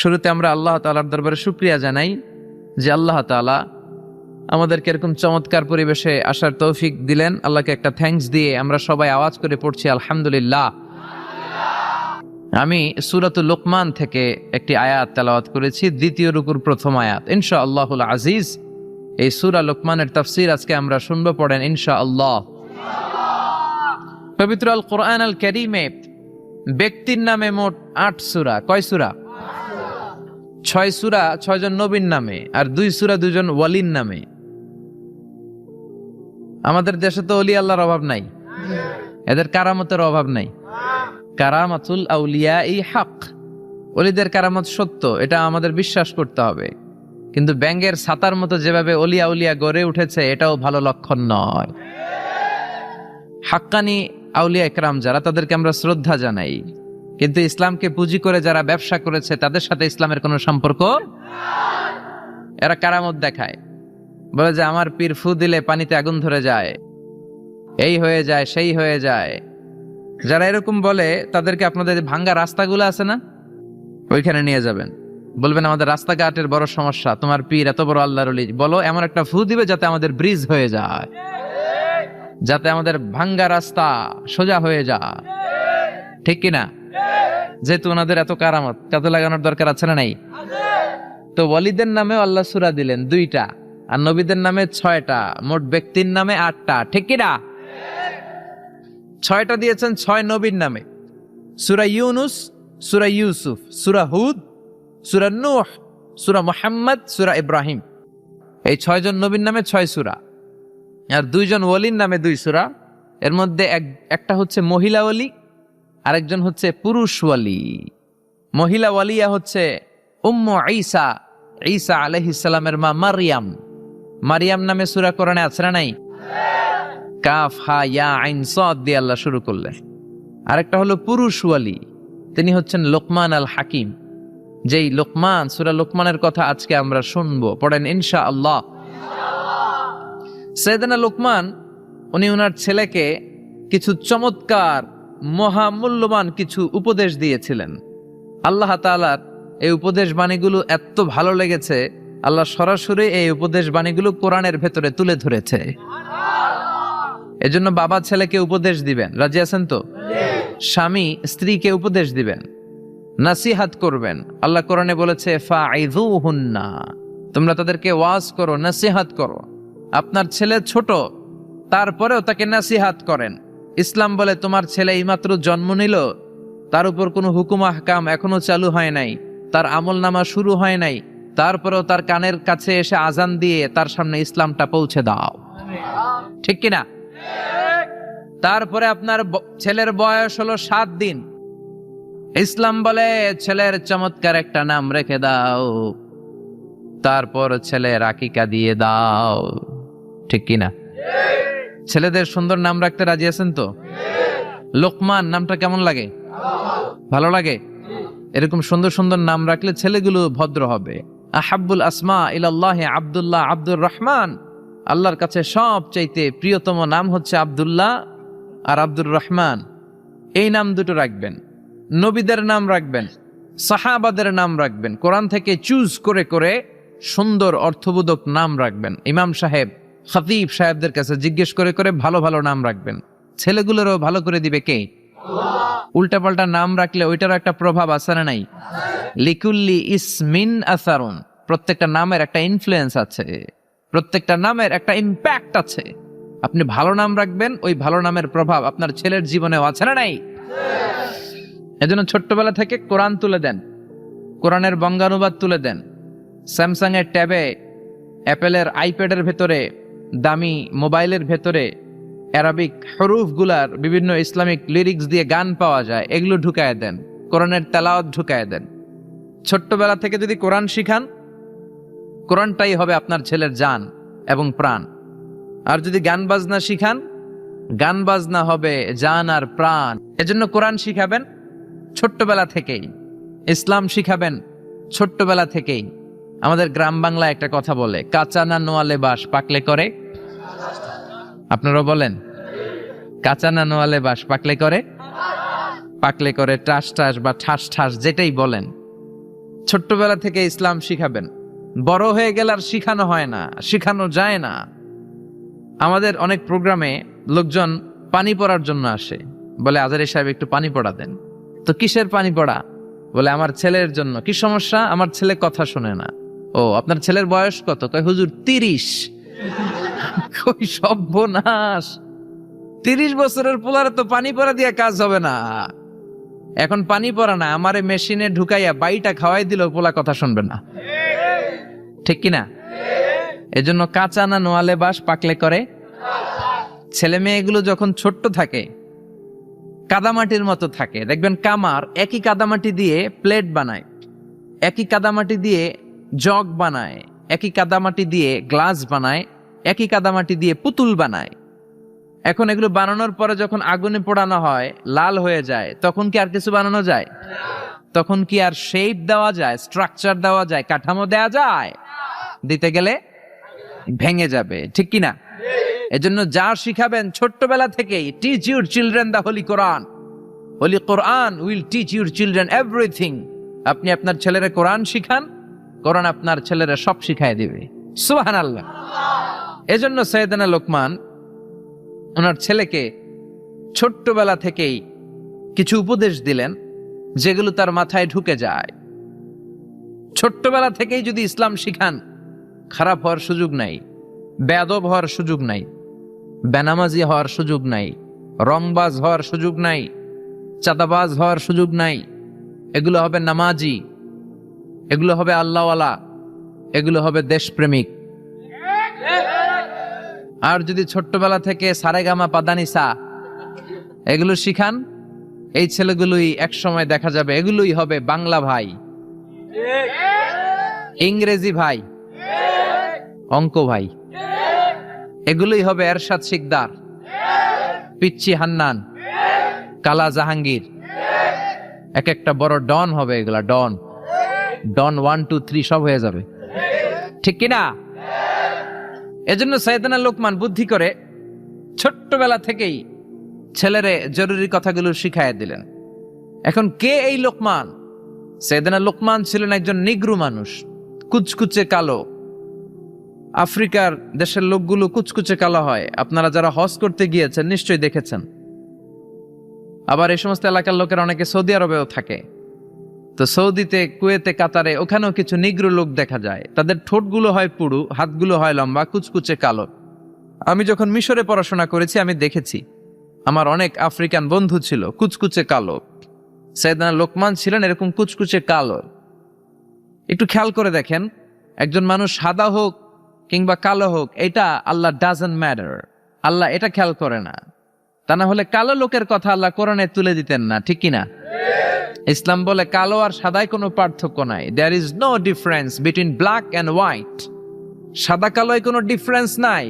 শুরুতে আমরা আল্লাহ তাআলার দরবারে শুকরিয়া জানাই যে আল্লাহ তাআলা আমাদেরকে এরকম চমৎকার পরিবেশে আসার তৌফিক দিলেন। আল্লাহকে একটা থ্যাঙ্কস দিয়ে আমরা সবাই আওয়াজ করে পড়ছি আলহামদুলিল্লাহ। আমি সূরাতুল লুকমান থেকে একটি আয়াত তেলাওয়াত করেছি, দ্বিতীয় রুকুর প্রথম আয়াত। ইনশাআল্লাহুল আজিজ এই সূরা লুকমানের তাফসীর আজকে আমরা শুনবো, পড়েন ইনশাআল্লাহ। পবিত্র আল কোরআন আল কারীমে ব্যক্তির নামে মোট ৮ সূরা। কয় সূরা? ৬ সূরা ৬ জন নবীর নামে, আর ২ সূরা ২ জন ওয়ালির নামে। আমাদের দেশে তো ওলি আল্লাহর অভাব নাই, এদের কারামতের অভাব নাই। কারামাতুল আউলিয়াই হক, ওলিদের কারামত সত্য, এটা আমাদের বিশ্বাস করতে হবে। কিন্তু ব্যাঙের ছাতার মতো যেভাবে ওলিয়া উলিয়া গড়ে উঠেছে, এটাও ভালো লক্ষণ নয়। হাক্কানি আউলিয়া একরাম যারা, তাদেরকে আমরা শ্রদ্ধা জানাই, কিন্তু ইসলামকে পুঁজি করে যারা ব্যবসা করেছে তাদের সাথে ইসলামের কোনো সম্পর্ক। এরা কারামত দেখায়, বলে যে আমার পীর ফু দিলে পানিতে আগুন ধরে যায়, এই হয়ে যায় সেই হয়ে যায়। যারা এরকম বলে তাদেরকে আপনাদের ভাঙ্গা রাস্তাগুলো আছে না, ওইখানে নিয়ে যাবেন, বলবেন আমাদের রাস্তাঘাটের বড় সমস্যা, তোমার পীর এত বড় আল্লাহর ওলি, বলো এমন একটা ফু দিবে যাতে আমাদের ব্রিজ হয়ে যায়, যাতে আমাদের ভাঙ্গা রাস্তা সোজা হয়ে যায়। ঠিক কিনা? যেহেতু ওনাদের এত কারামত, কাজে লাগানোর দরকার আছে না নাই? তো ওয়ালিদের নামে আল্লাহ সূরা দিলেন 2টা, আর নবীদের নামে 6টা, মোট ব্যক্তির নামে 8টা। ঠিক কিনা? 6টা দিয়েছেন 6 নবীর নামে। সূরা ইউনুস, সূরা ইউসুফ, সূরা হুদ, সূরা নূহ, সূরা মুহাম্মদ, সূরা ইব্রাহিম। এই 6 জন নবীর নামে 6 সূরা, আর 2 জন ওয়ালির নামে 2 সূরা। এর মধ্যে একটা হচ্ছে মহিলা ওয়ালি, আরেকজন হচ্ছে পুরুষ ওয়ালি। মহিলা ওয়ালিয়া হচ্ছে উম্মু ঈসা, ঈসা আলাইহিস সালামের মা মারইয়াম। মারইয়াম নামে সূরা কোরআনে আছে না নাই? কাফ হা ইয়া আইন সাদ দিয়ে আল্লাহ শুরু করলেন। আরেকটা হলো পুরুষ ওয়ালি, তিনি হচ্ছেন লোকমান আল হাকিম। যেই লোকমান, সূরা লোকমানের কথা আজকে আমরা শুনবো, পড়েন ইনশাআল্লাহ। সাইয়েদনা লোকমান উনি ওনার ছেলেকে কিছু চমৎকার মহামূল্যবান কিছু উপদেশ দিয়েছিলেন। আল্লাহ তাআলার এই উপদেশ বাণীগুলো এত ভালো লেগেছে, আল্লাহ সরাসরি এই উপদেশ বাণীগুলো কোরআনের ভেতরে তুলে ধরেছে। এজন্য বাবা ছেলেকে উপদেশ দিবেন, রাজি আছেন তো? স্বামী স্ত্রীকে উপদেশ দিবেন, নাসিহাত করবেন। আল্লাহ কোরআনে বলেছে ফাইযুহুন্না, তোমরা তাদেরকে ওয়াজ করো, নাসিহাত করো। আপনার ছেলে ছোট, তারপরেও তাকে নাসিহাত করেন। ইসলাম বলে তোমার ছেলে এইমাত্র জন্ম নিল, তার উপর কোনো হুকুম আহকাম এখনো চালু হয় নাই, তার আমল নামা শুরু হয় নাই, তারপরেও তার কানের কাছে এসে আজান দিয়ে তার সামনে ইসলামটা পৌঁছে দাও। ঠিক কিনা? তারপরে আপনার ছেলের বয়স হলো 7 দিন, ইসলাম বলে ছেলের চমৎকার একটা নাম রেখে দাও, তারপর ছেলের আকিকা দিয়ে দাও। ঠিক কিনা? ছেলেদের সুন্দর নাম রাখতে রাজি আছেন তো? লোকমান নামটা কেমন লাগে? ভালো লাগে? এরকম সুন্দর সুন্দর নাম রাখলে ছেলেগুলো ভদ্র হবে। আহাব্বুল আসমা ইলাল্লাহি আব্দুল্লাহ, আব্দুর রহমান। আল্লাহর কাছে সবচাইতে প্রিয়তম নাম হচ্ছে আব্দুল্লাহ আর আব্দুর রহমান। এই নাম দুটো রাখবেন। নবীদের নাম রাখবেন, সাহাবাদের নাম রাখবেন, কোরআন থেকে চুজ করে করে সুন্দর অর্থবোধক নাম রাখবেন। ইমাম সাহেব, খতিব সাহেবদের কাছে জিজ্ঞেস করে করে ভালো ভালো নাম রাখবেন। ছেলেগুলোরও ভালো করে দিবে কে? উল্টাপাল্টা নাম রাখলে ওইটারও একটা প্রভাব আছে না নাই? লিকুল্লি ইসমিন আসারুন, প্রত্যেকটা নামের একটা ইনফ্লুয়েন্স আছে, প্রত্যেকটা নামের একটা ইম্প্যাক্ট আছে। আপনি ভালো নাম রাখবেন, ওই ভালো নামের প্রভাব আপনার ছেলের জীবনেও আছে না নাই? এজন্য ছোট্টবেলা থেকে কোরআন তুলে দেন, কোরআনের বঙ্গানুবাদ তুলে দেন। স্যামসাং এর ট্যাবে, অ্যাপেলের আইপ্যাডের ভেতরে, দামি মোবাইলের ভেতরে অ্যারাবিক হরুফগুলার বিভিন্ন ইসলামিক লিরিক্স দিয়ে গান পাওয়া যায়, এগুলো ঢুকায় দেন। কোরআনের তেলাওয়াত ঢুকায় দেন। ছোট্টবেলা থেকে যদি কোরআন শিখান, কোরআনটাই হবে আপনার ছেলের জান এবং প্রাণ। আর যদি গান বাজনা শিখান, গান বাজনা হবে জান আর প্রাণ। এজন্য কোরআন শিখাবেন ছোট্টবেলা থেকেই, ইসলাম শিখাবেন ছোট্টবেলা থেকেই। আমাদের গ্রাম বাংলায় একটা কথা বলে, কাঁচা না নোয়ালে বাস পাকলে করে। আপনারা বলেন, কাঁচা না নোয়ালে বাস পাকলে করে? পাকলে করে টাস টাস বা ঠাস ঠাস, যেটাই বলেন। ছোট্টবেলা থেকে ইসলাম শিখাবেন। বড় হয়ে গেলে আর শিখানো হয় না, শিখানো যায় না। আমাদের অনেক প্রোগ্রামে লোকজন পানি পড়ার জন্য আসে, বলে আজারি সাহেব একটু পানি পড়া দেন। তো কিসের পানি পড়া? বলে আমার ছেলের জন্য। কি সমস্যা? আমার ছেলে কথা শোনে না। ও, আপনার ছেলের বয়স কত? কয় হুজুর 30। কই সর্বনাশ, 30 বছরের পোলারে তো পানি পড়া দিয়ে কাজ হবে না। এখন পানি পড়া না, আমারে মেশিনে ঢুকাইয়া বাইটা খাওয়াই দিল, পোলা কথা শুনবে না। ঠিক কিনা? এজন্য কাঁচা না নোয়ালে বাস পাকলে করে। ছেলে মেয়েগুলো যখন ছোট্ট থাকে কাদামাটির মতো থাকে, দেখবেন কামার একই কাদামাটি দিয়ে প্লেট বানায়, একই কাদামাটি দিয়ে জগ বানায়, একই কাদামাটি দিয়ে গ্লাস বানায়, একই কাদামাটি দিয়ে পুতুল বানায়। এখন এগুলো বানানোর পরে যখন আগুনে পোড়ানো হয়, লাল হয়ে যায়, তখন কি আর কিছু বানানো যায়? তখন কি আর শেপ দেওয়া যায়, স্ট্রাকচার দেওয়া যায়, কাঠামো দেওয়া যায়? দিতে গেলে ভেঙে যাবে। ঠিক কিনা? এজন্য যা শিখাবেন ছোট্টবেলা থেকেই, teach your children the holy Quran. Holy Quran will teach your children everything. আপনি আপনার ছেলেরা কোরআন শিখান, কোরআন আপনার ছেলেরা সব শিখাই দিবে। সুবহানাল্লাহ। এজন্য সাইয়েদনা লোকমান ওনার ছেলেকে ছোট্টবেলা থেকেই কিছু উপদেশ দিলেন যেগুলো তার মাথায় ঢুকে যায়। ছোট্টবেলা থেকেই যদি ইসলাম শিখান, খারাপ হওয়ার সুযোগ নাই, বেয়াদব হওয়ার সুযোগ নাই, বেনামাজি হওয়ার সুযোগ নাই, রংবাজ হওয়ার সুযোগ নাই, চাঁদাবাজ হওয়ার সুযোগ নাই। এগুলো হবে নামাজি, এগুলো হবে আল্লাহওয়ালা, এগুলো হবে দেশপ্রেমিক। আর যদি ছোট্টবেলা থেকে সারেগামা পাদানিসা এগুলো শিখান, এই ছেলেগুলোই একসময় দেখা যাবে এগুলোই হবে বাংলা ভাই, ইংরেজি ভাই, অঙ্ক ভাই, এগুলোই হবে এরশাদ শিকদার, পিচ্চি হান্নান, কালা জাহাঙ্গীর। এক একটা বড় ডন হবে, এগুলা ডন, ডন 1 2 3 সব হয়ে যাবে। ঠিক কিনা? এজন্য সাইয়েদনা লোকমান বুদ্ধি করে ছোট্টবেলা থেকেই ছেলেরে জরুরি কথাগুলো শিখাইয়া দিলেন। এখন কে এই লোকমান? সাইয়েদনা লোকমান ছিলেন একজন নিগ্রু মানুষ, কুচকুচে কালো। আফ্রিকার দেশের লোকগুলো কুচকুচে কালো হয়, আপনারা যারা হজ করতে গিয়েছেন নিশ্চয়ই দেখেছেন। আবার এই সমস্ত এলাকার লোকের অনেকে সৌদি আরবেও থাকে, তো সৌদিতে, কুয়েতে, কাতারে ওখানেও কিছু নিগ্রু লোক দেখা যায়। তাদের ঠোঁটগুলো হয় পুরু, হাতগুলো হয় লম্বা, কুচকুচে কালো। আমি যখন মিশরে পড়াশোনা করেছি আমি দেখেছি, আমার অনেক আফ্রিকান বন্ধু ছিল কুচকুচে কালো। সাইয়েদনা লোকমান ছিলেন এরকম কুচকুচে কালো। একটু খেয়াল করে দেখেন, একজন মানুষ সাদা হোক কিংবা কালো হোক, এটা আল্লাহ ডাজন্ট ম্যাটার, আল্লাহ এটা খেয়াল করে না। তা না হলে কালো লোকের কথা আল্লাহ কোরআনে তুলে দিতেন না। ঠিক কিনা? ইসলাম বলে কালো আর সাদায় কোনো পার্থক্য নাই। There is no difference between black and white. সাদা কালোয় কোনো ডিফারেন্স নাই,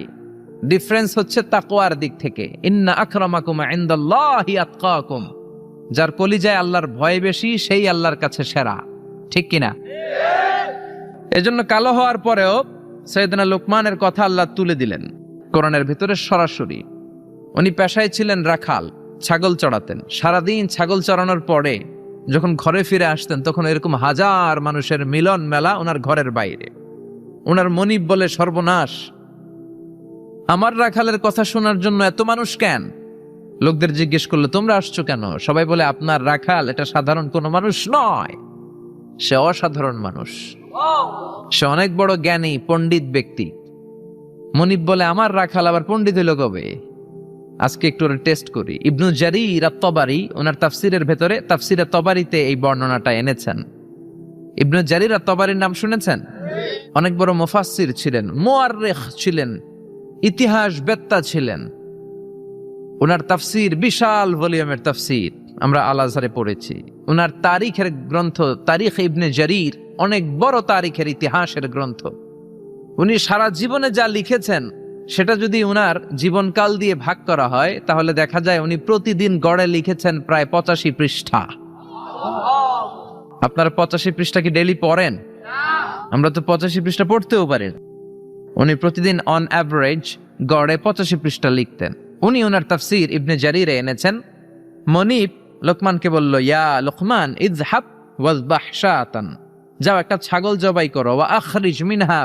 ডিফারেন্স হচ্ছে তাকওয়ার দিক থেকে। ইন্না আকরামাকুম ইনদাল্লাহি আতকাকুম। যার কলিজায় আল্লাহর ভয় বেশি সেই আল্লাহর কাছে সেরা। ঠিক কিনা? এজন্য কালো হওয়ার পরেও সাইয়েদনা লোকমানের কথা আল্লাহ তুলে দিলেন কোরআনের ভিতরে সরাসরি। উনি পেশায় ছিলেন রাখাল, ছাগল চড়াতেন। সারাদিন ছাগল চড়ানোর পরে যখন ঘরে ফিরে আসতেন তখন এরকম হাজার মানুষের মিলন মেলা ওনার ঘরের বাইরে। ওনার মনিব বলে, সর্বনাশ, আমার রাখালের কথা শোনার জন্য এত মানুষ কেন? লোকদের জিজ্ঞেস করলো, তোমরা আসছো কেন? সবাই বলে, আপনার রাখাল এটা সাধারণ কোনো মানুষ নয়, সে অসাধারণ মানুষ, সে অনেক বড় জ্ঞানী পণ্ডিত ব্যক্তি। মনিব বলে, আমার রাখাল আবার পণ্ডিত হইল কবে? আজকে একটু টেস্ট করি। ইবনু জারির আত-তাবারি ওনার তাফসিরের ভেতরে, তাফসিরে তাবারিতে এই বর্ণনাটা এনেছেন। ইবনু জারির আত-তাবারির নাম শুনেছেন? অনেক বড় মুফাসসির ছিলেন, মুআররিখ ছিলেন, ইতিহাস বেত্তা ছিলেন। ওনার তাফসির বিশাল ভলিউমের তাফসির, আমরা আল আজহারে পড়েছি। ওনার তারিখের গ্রন্থ তারিখ ইবনে জারির অনেক বড় তারিখের ইতিহাসের গ্রন্থ। উনি সারা জীবনে যা লিখেছেন সেটা যদি উনার জীবনকাল দিয়ে ভাগ করা হয় তাহলে দেখা যায় উনি প্রতিদিন গড়ে লিখেছেন প্রায় 85 পৃষ্ঠা। আপনারা 85 পৃষ্ঠা কি ডেইলি পড়েন? আমরা তো 85 পৃষ্ঠা পড়তেও পারি না। উনি প্রতিদিন অন অ্যাভারেজ গড়ে 85 পৃষ্ঠা লিখতেন। উনি ওনার তাফসির ইবনে জারিরে এনেছেন। মনিব লোকমানকে বলল, ইয়া লোকমান ইযহাব ওয়াযবাহ শাতান যাও একটা ছাগল জবাই করো, ওয়া আখরিজ মিনহা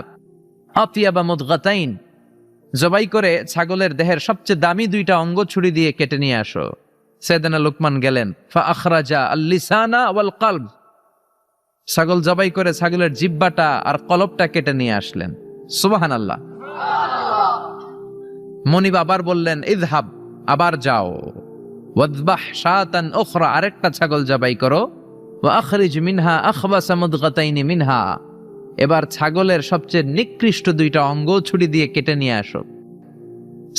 আতিয়াবা মুদগাতাইন, জবাই করে ছাগলের দেহের সবচেয়ে দামি দুইটা অঙ্গ ছুরি দিয়ে কেটে নিয়ে আসো। সাইয়েদনা লোকমান গেলেন, ফা আখরাজা আল-লিসানা ওয়াল কলব, ছাগল জবাই করে ছাগলের জিহ্বাটা আর কলবটা কেটে নিয়ে আসলেন। সুবহানাল্লাহ। মনিব আবার বললেন, ইযহাব, আবার যাও, ওয়াযবাহ শাতান উখরা, আরেকটা ছাগল জবাই করো, ওয়া আখরিজ মিনহা আখবাসা মুদগাতাইনি মিনহা, এবার ছাগলের সবচেয়ে নিকৃষ্ট দুইটা অঙ্গ ছুরি দিয়ে কেটে নিয়ে আসো।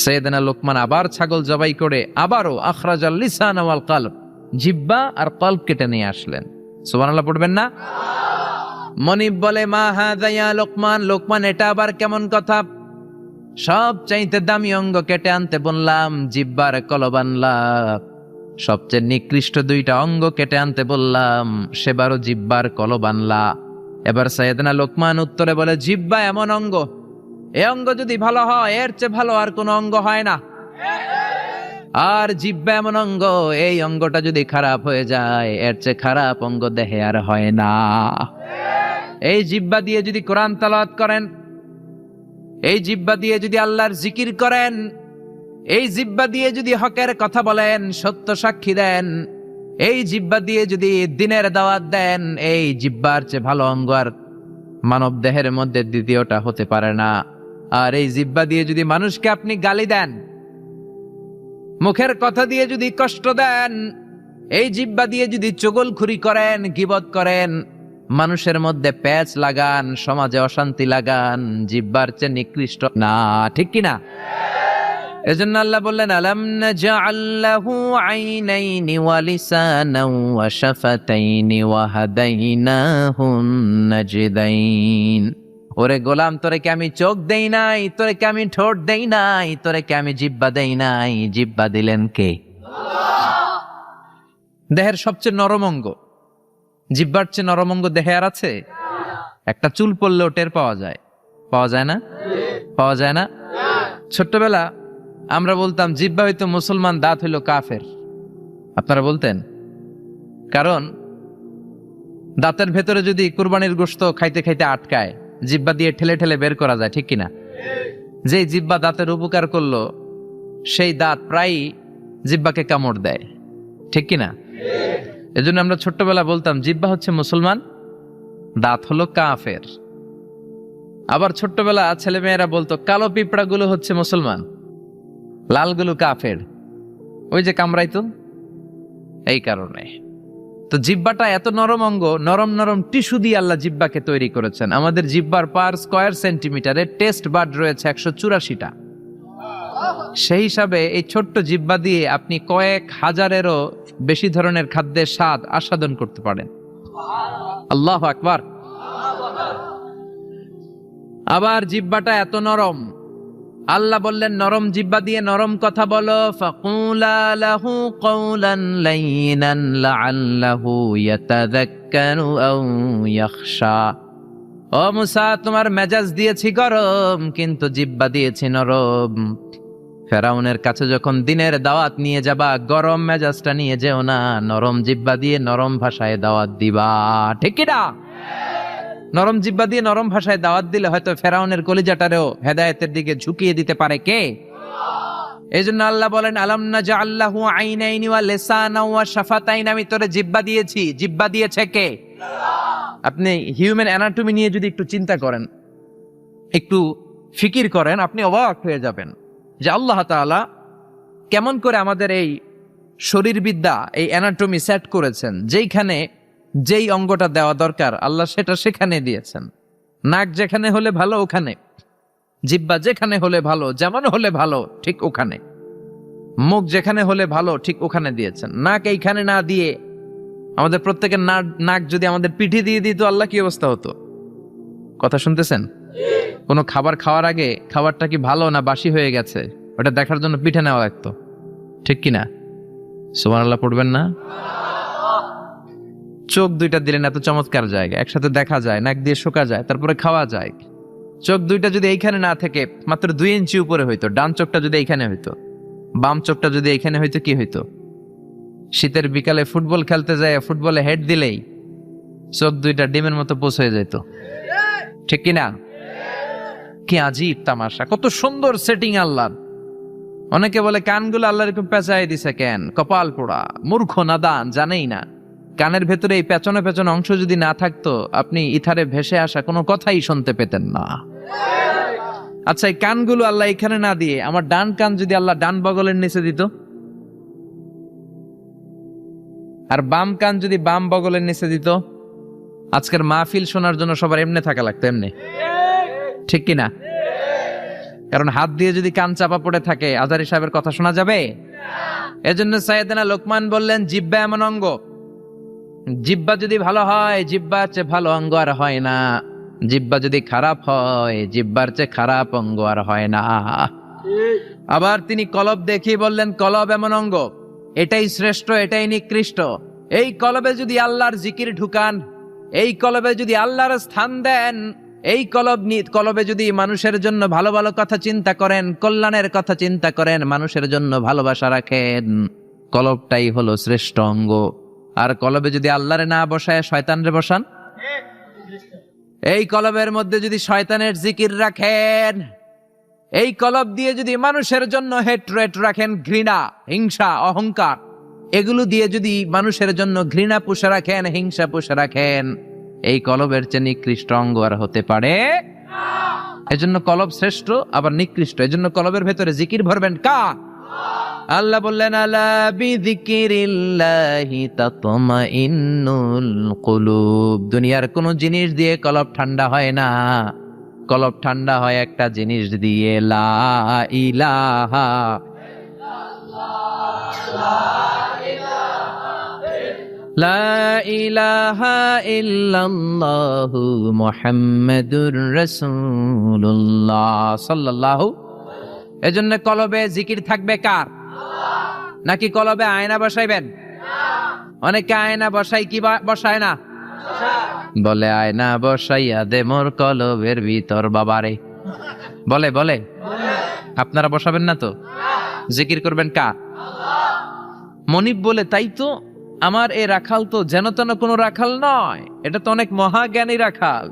সাইয়েদনা লোকমান আবার ছাগল জবাই করে আবারও আখরাজাল লিসান ওয়াল কলব, জিহ্বা আর কলব কেটে নিয়ে আসলেন। সুবহানাল্লাহ পড়বেন না? মনিব বলে, মা হাযা ইয়া লোকমান, লোকমান এটা আবার কেমন কথা? সব চাইতে দামি অঙ্গ কেটে আনতে বললাম, জিহ্বার কলব আনলাম, সবচেয়ে নিকৃষ্ট দুইটা অঙ্গ কেটে আনতে বললাম, সেবারও জিহ্বার কলব আনলা। এবার সাইয়েদনা লোকমান উত্তরে বলে, জিহ্বা এমন অঙ্গ, এই অঙ্গ যদি ভালো হয় এর চেয়ে ভালো আর কোনো অঙ্গ হয় না। আর জিহ্বা এমন অঙ্গ, এই অঙ্গটা যদি খারাপ হয়ে যায় এর চেয়ে খারাপ অঙ্গ দেহে আর হয় না। এই জিহ্বা দিয়ে যদি কোরআন তেলাওয়াত করেন, এই জিহ্বা দিয়ে যদি আল্লাহর জিকির করেন, এই জিহ্বা দিয়ে যদি হকের কথা বলেন, সত্য সাক্ষী দেন, এই জিহ্বা দিয়ে যদি দ্বীনের দাওয়াত দেন, এই জিহ্বার চেয়ে ভালো অঙ্গ আর মানব দেহের মধ্যে দ্বিতীয়টা হতে পারে না। আর এই জিহ্বা দিয়ে যদি মানুষকে আপনি গালি দেন, মুখের কথা দিয়ে যদি কষ্ট দেন, এই জিহ্বা দিয়ে যদি চুগলখুরি করেন, গীবত করেন, মানুষের মধ্যে প্যাচ লাগান, সমাজে অশান্তি লাগান, জিহ্বার চেয়ে নিকৃষ্ট না, ঠিক কিনা? এজন্য আল্লাহ বললেন, আলাম নাজআল লাহু আইনাইনি ওয়া লিসানান ওয়া শাফাতাইনি ওয়া হাদাইনাহুন নাজদাইন। ওরে গোলাম, তোরে কি আমি চোখ দেই নাই? তোরে কি আমি ঠোঁট দেই নাই? তোরে কি আমি জিহ্বা দেই নাই? জিহ্বা দিলেন কে? দেহের সবচেয়ে নরম অঙ্গ, জিহ্বার চেয়ে নরম অঙ্গ দেহে আর আছে? একটা চুল পড়লেও টের পাওয়া যায়, পাওয়া যায় না? পাওয়া যায় না? ছোট্টবেলা আমরা বলতাম জিহ্বা হইতো মুসলমান, দাঁত হইল কাফের। আপনারা বলতেন? কারণ দাঁতের ভেতরে যদি কুরবানির গোশত খাইতে খাইতে আটকায়, জিহ্বা দিয়ে ঠেলে ঠেলে বের করা যায়, ঠিক কিনা? যেই জিহ্বা দাঁতের উপকার করলো, সেই দাঁত প্রায়ই জিহ্বাকে কামড় দেয়, ঠিক কিনা? এজন্য আমরা ছোট্টবেলা বলতাম জিহ্বা হচ্ছে মুসলমান, দাঁত হলো কাফের। আবার ছোট্টবেলা ছেলে মেয়েরা বলতো কালো পিঁপড়াগুলো হচ্ছে মুসলমান, লালগুলো কাফের, ওই যে কামড়াইতো। এই কারণে তো জিহ্বাটা এত নরম অঙ্গ, নরম নরম টিস্যু দিয়ে আল্লাহ জিহ্বাকে তৈরি করেছেন। আমাদের জিহ্বার পার স্কয়ার সেন্টিমিটারে টেস্ট বাড রয়েছে 184টা। সেই হিসাবে এই ছোট্ট জিহ্বা দিয়ে আপনি কয়েক হাজারেরও বেশি ধরনের খাদ্যের স্বাদ আস্বাদন করতে পারেন। আল্লাহু আকবার। আবার জিহ্বাটা এত নরম, আল্লাহ বললেন নরম জিহ্বা দিয়ে নরম কথা বলো, ফাকুলা লাহু কওলান লাইনান লাআল্লাহু ইয়াতাযাক্কারু আও ইয়াখশা। ও মুসা, তোমার মেজাজ দিয়েছি গরম, কিন্তু জিহ্বা দিয়েছি নরম। ফেরাউনের কাছে যখন দ্বীনের দাওয়াত নিয়ে যাবা, গরম মেজাজটা নিয়ে যেও না, নরম জিহ্বা দিয়ে নরম ভাষায় দাওয়াত দিবা, ঠিক কি না? নরম জিহ্বা দিয়ে নরম ভাষায় দাওয়াত দিলে হয়তো ফেরাউনের কলিজাটারেও হেদায়েতের দিকে ঝুঁকিয়ে দিতে পারে কে? এই জন্য আল্লাহ বলেন, আলাম নাজআল লাহু আইনাইনি ওয়া লিসানান ওয়া শাফাতাইন, আমি তোরে জিহ্বা দিয়েছি। জিহ্বা দিয়েছে কে? আপনি হিউম্যান অ্যানাটমি নিয়ে যদি একটু চিন্তা করেন, একটু ফিকির করেন, আপনি অবাক হয়ে যাবেন যে আল্লাহ তাআলা কেমন করে আমাদের এই শরীরবিদ্যা, এই অ্যানাটমি সেট করেছেন। যেইখানে যেই অঙ্গটা দেওয়া দরকার আল্লাহ সেটা সেখানে দিয়েছেন। নাক যেখানে হলে ভালো ওখানে, জিহ্বা যেখানে হলে ভালো, যেমন হলে ভালো ঠিক ওখানে, মুখ যেখানে হলে ভালো ঠিক ওখানে দিয়েছেন। নাক এইখানে না দিয়ে আমাদের প্রত্যেকের নাক যদি আমাদের পিঠে দিয়ে দিত, আল্লাহ কি অবস্থা হতো? কথা শুনতেছেন? কোনো খাবার খাওয়ার আগে খাবারটা কি ভালো না বাসি হয়ে গেছে ওটা দেখার জন্য পিঠে নেওয়া লাগতো, ঠিক কিনা? সুবহানাল্লাহ পড়বেন না? চোখ দুইটা দিলেন এত চমৎকার জায়গা, একসাথে দেখা যায়, নাক দিয়ে শোকা যায়, তারপরে খাওয়া যায়। চোখ দুইটা যদি এইখানে না থেকে মাত্র 2 ইঞ্চি উপরে হইতো, ডান চোখটা যদি এইখানে হইতো, বাম চোখটা যদি এইখানে হইতো, কি হইতো? শীতের বিকালে ফুটবল খেলতে যায়, ফুটবলে হেড দিলেই চোখ দুইটা ডিমের মতো পোষ হয়ে যেত, ঠিক কিনা? কি আজীব তামাশা, কত সুন্দর সেটিং আল্লাহ। অনেকে বলে কানগুলো আল্লাহ এরকম পেঁচাই দিছে কেন? কপাল পোড়া, মূর্খ নাদান, জানেই না। কানের ভেতরে এই পেছনে পেছনে অংশ যদি না থাকতো, আপনি ইথারে ভেসে আসা কোনো কথাই শুনতে পেতেন না। আচ্ছা, এই কানগুলো আল্লাহ এখানে না দিয়ে আমার ডান কান যদি আল্লাহ ডান বগলের নিচে দিত, আর বাম কান যদি বাম বগলের নিচে দিত, আজকের মাহফিল শোনার জন্য সবার এমনি থাকা লাগতো, এমনি, ঠিক কিনা? কারণ হাত দিয়ে যদি কান চাপা পড়ে থাকে, আজারি সাহেবের কথা শোনা যাবে? এজন্য সাইয়েদনা লোকমান বললেন, জিহ্বা এমন অঙ্গ, জিহ্বা যদি ভালো হয়, জিহ্বার চেয়ে ভালো অঙ্গ আর হয় না। জিহ্বা যদি খারাপ হয়, জিহ্বার চেয়ে খারাপ অঙ্গ আর হয় না। আবার তিনি কলব দেখিয়ে বললেন, কলব এমন অঙ্গ, এটাই শ্রেষ্ঠ, এটাই নিকৃষ্ট। এই কলবে যদি আল্লাহর জিকির ঢুকান, এই কলবে যদি আল্লাহর স্থান দেন, এই কলবে যদি মানুষের জন্য ভালো ভালো কথা চিন্তা করেন, কল্যাণের কথা চিন্তা করেন, মানুষের জন্য ভালোবাসা রাখেন, কলবটাই হলো শ্রেষ্ঠ অঙ্গ। আর কলবে যদি আল্লাহরে না বসায় শয়তানরে বসান, এই কলবের মধ্যে যদি শয়তানের জিকির রাখেন, এই কলব দিয়ে যদি মানুষের জন্য হেট্রেট রাখেন, ঘৃণা, হিংসা, অহংকার, এগুলো দিয়ে যদি মানুষের জন্য ঘৃণা পুষে রাখেন, হিংসা পুষে রাখেন, এই কলবের চেয়ে নিকৃষ্ট অঙ্গ আর হতে পারে। এজন্য কলব শ্রেষ্ঠ আবার নিকৃষ্ট। এজন্য কলবের ভেতরে জিকির ভরবেন কার? আল্লাহ বললেন, আলা বিযিকিরিল্লাহি তাতমাইন্নুল কুলুব। দুনিয়ার কোন জিনিস দিয়ে কলব ঠান্ডা হয় না, কলব ঠান্ডা হয় একটা জিনিস দিয়ে, লা ইলাহা লা ইলাহা ইল্লাল্লাহু মুহাম্মাদুর রাসূলুল্লাহ সাল্লাল্লাহু। এজন্য কলবে জিকির থাকবে কার? নাকি কলবে আয়না বসাইবেন? অনেকে আয়না বসাই, কি বসায় না? বলে আয়না বসাইয়া দে মোর কলবের ভিতর বাবারে, বলে বলে। আপনারা বসাবেন না তো? জিকির করবেন কার? মনিব বলে, তাই তো আমার এ রাখাল তো যেন তেন কোনো রাখাল নয়, এটা তো অনেক মহাজ্ঞানী রাখাল।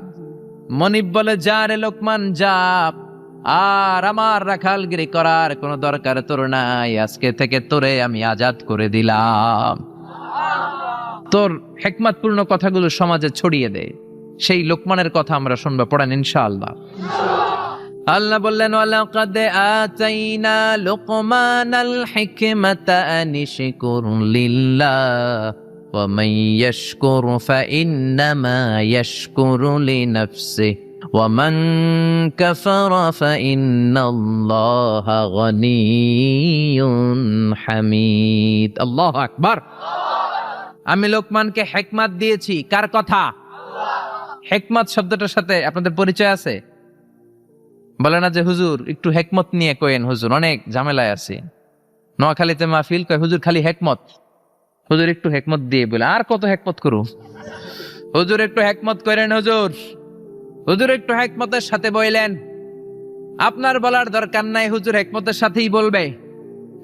মনিব বলে, যা রে লোকমান যা, আর আমার রাখালগিরি করার কোনো দরকার তোর নাই, আজকে থেকে তোরে আমি আজাদ করে দিলাম। তোর হিকমতপূর্ণ কথাগুলো সমাজে ছড়িয়ে দে। সেই লোকমানের কথা আমরা শুনবো, পড়েন ইনশাআল্লাহ। আল্লাহ বললেন, ওয়ালাকাদ আতাইনা লুকমানাল হিকমাতা আনিশকুর লিল্লাহ ওয়া মান ইয়াশকুর ফাইন্নামা ইয়াশকুরু লিনাফসিহি ওয়া মান কাফারা ফাইন্নাল্লাহা গনিয়্যুন হামিদ। আল্লাহু আকবার। আমি লোকমানকে হিকমত দিয়েছি। কার কথা? হিকমত শব্দটার সাথে আপনাদের পরিচয় আছে? বলে না যে হুজুর একটু হেকমত নিয়ে কয়েন, হুজুর অনেক ঝামেলায় আছে। নোয়াখালীতে মাহফিল কয়, হুজুর খালি হেকমত, হুজুর একটু হেকমত দিয়ে বলে, আর কত হেকমত করু, হুজুর একটু হেকমত করেন, হুজুর হুজুর একটু হেকমতের সাথে বইলেন। আপনার বলার দরকার নাই, হুজুর হেকমতের সাথেই বলবে।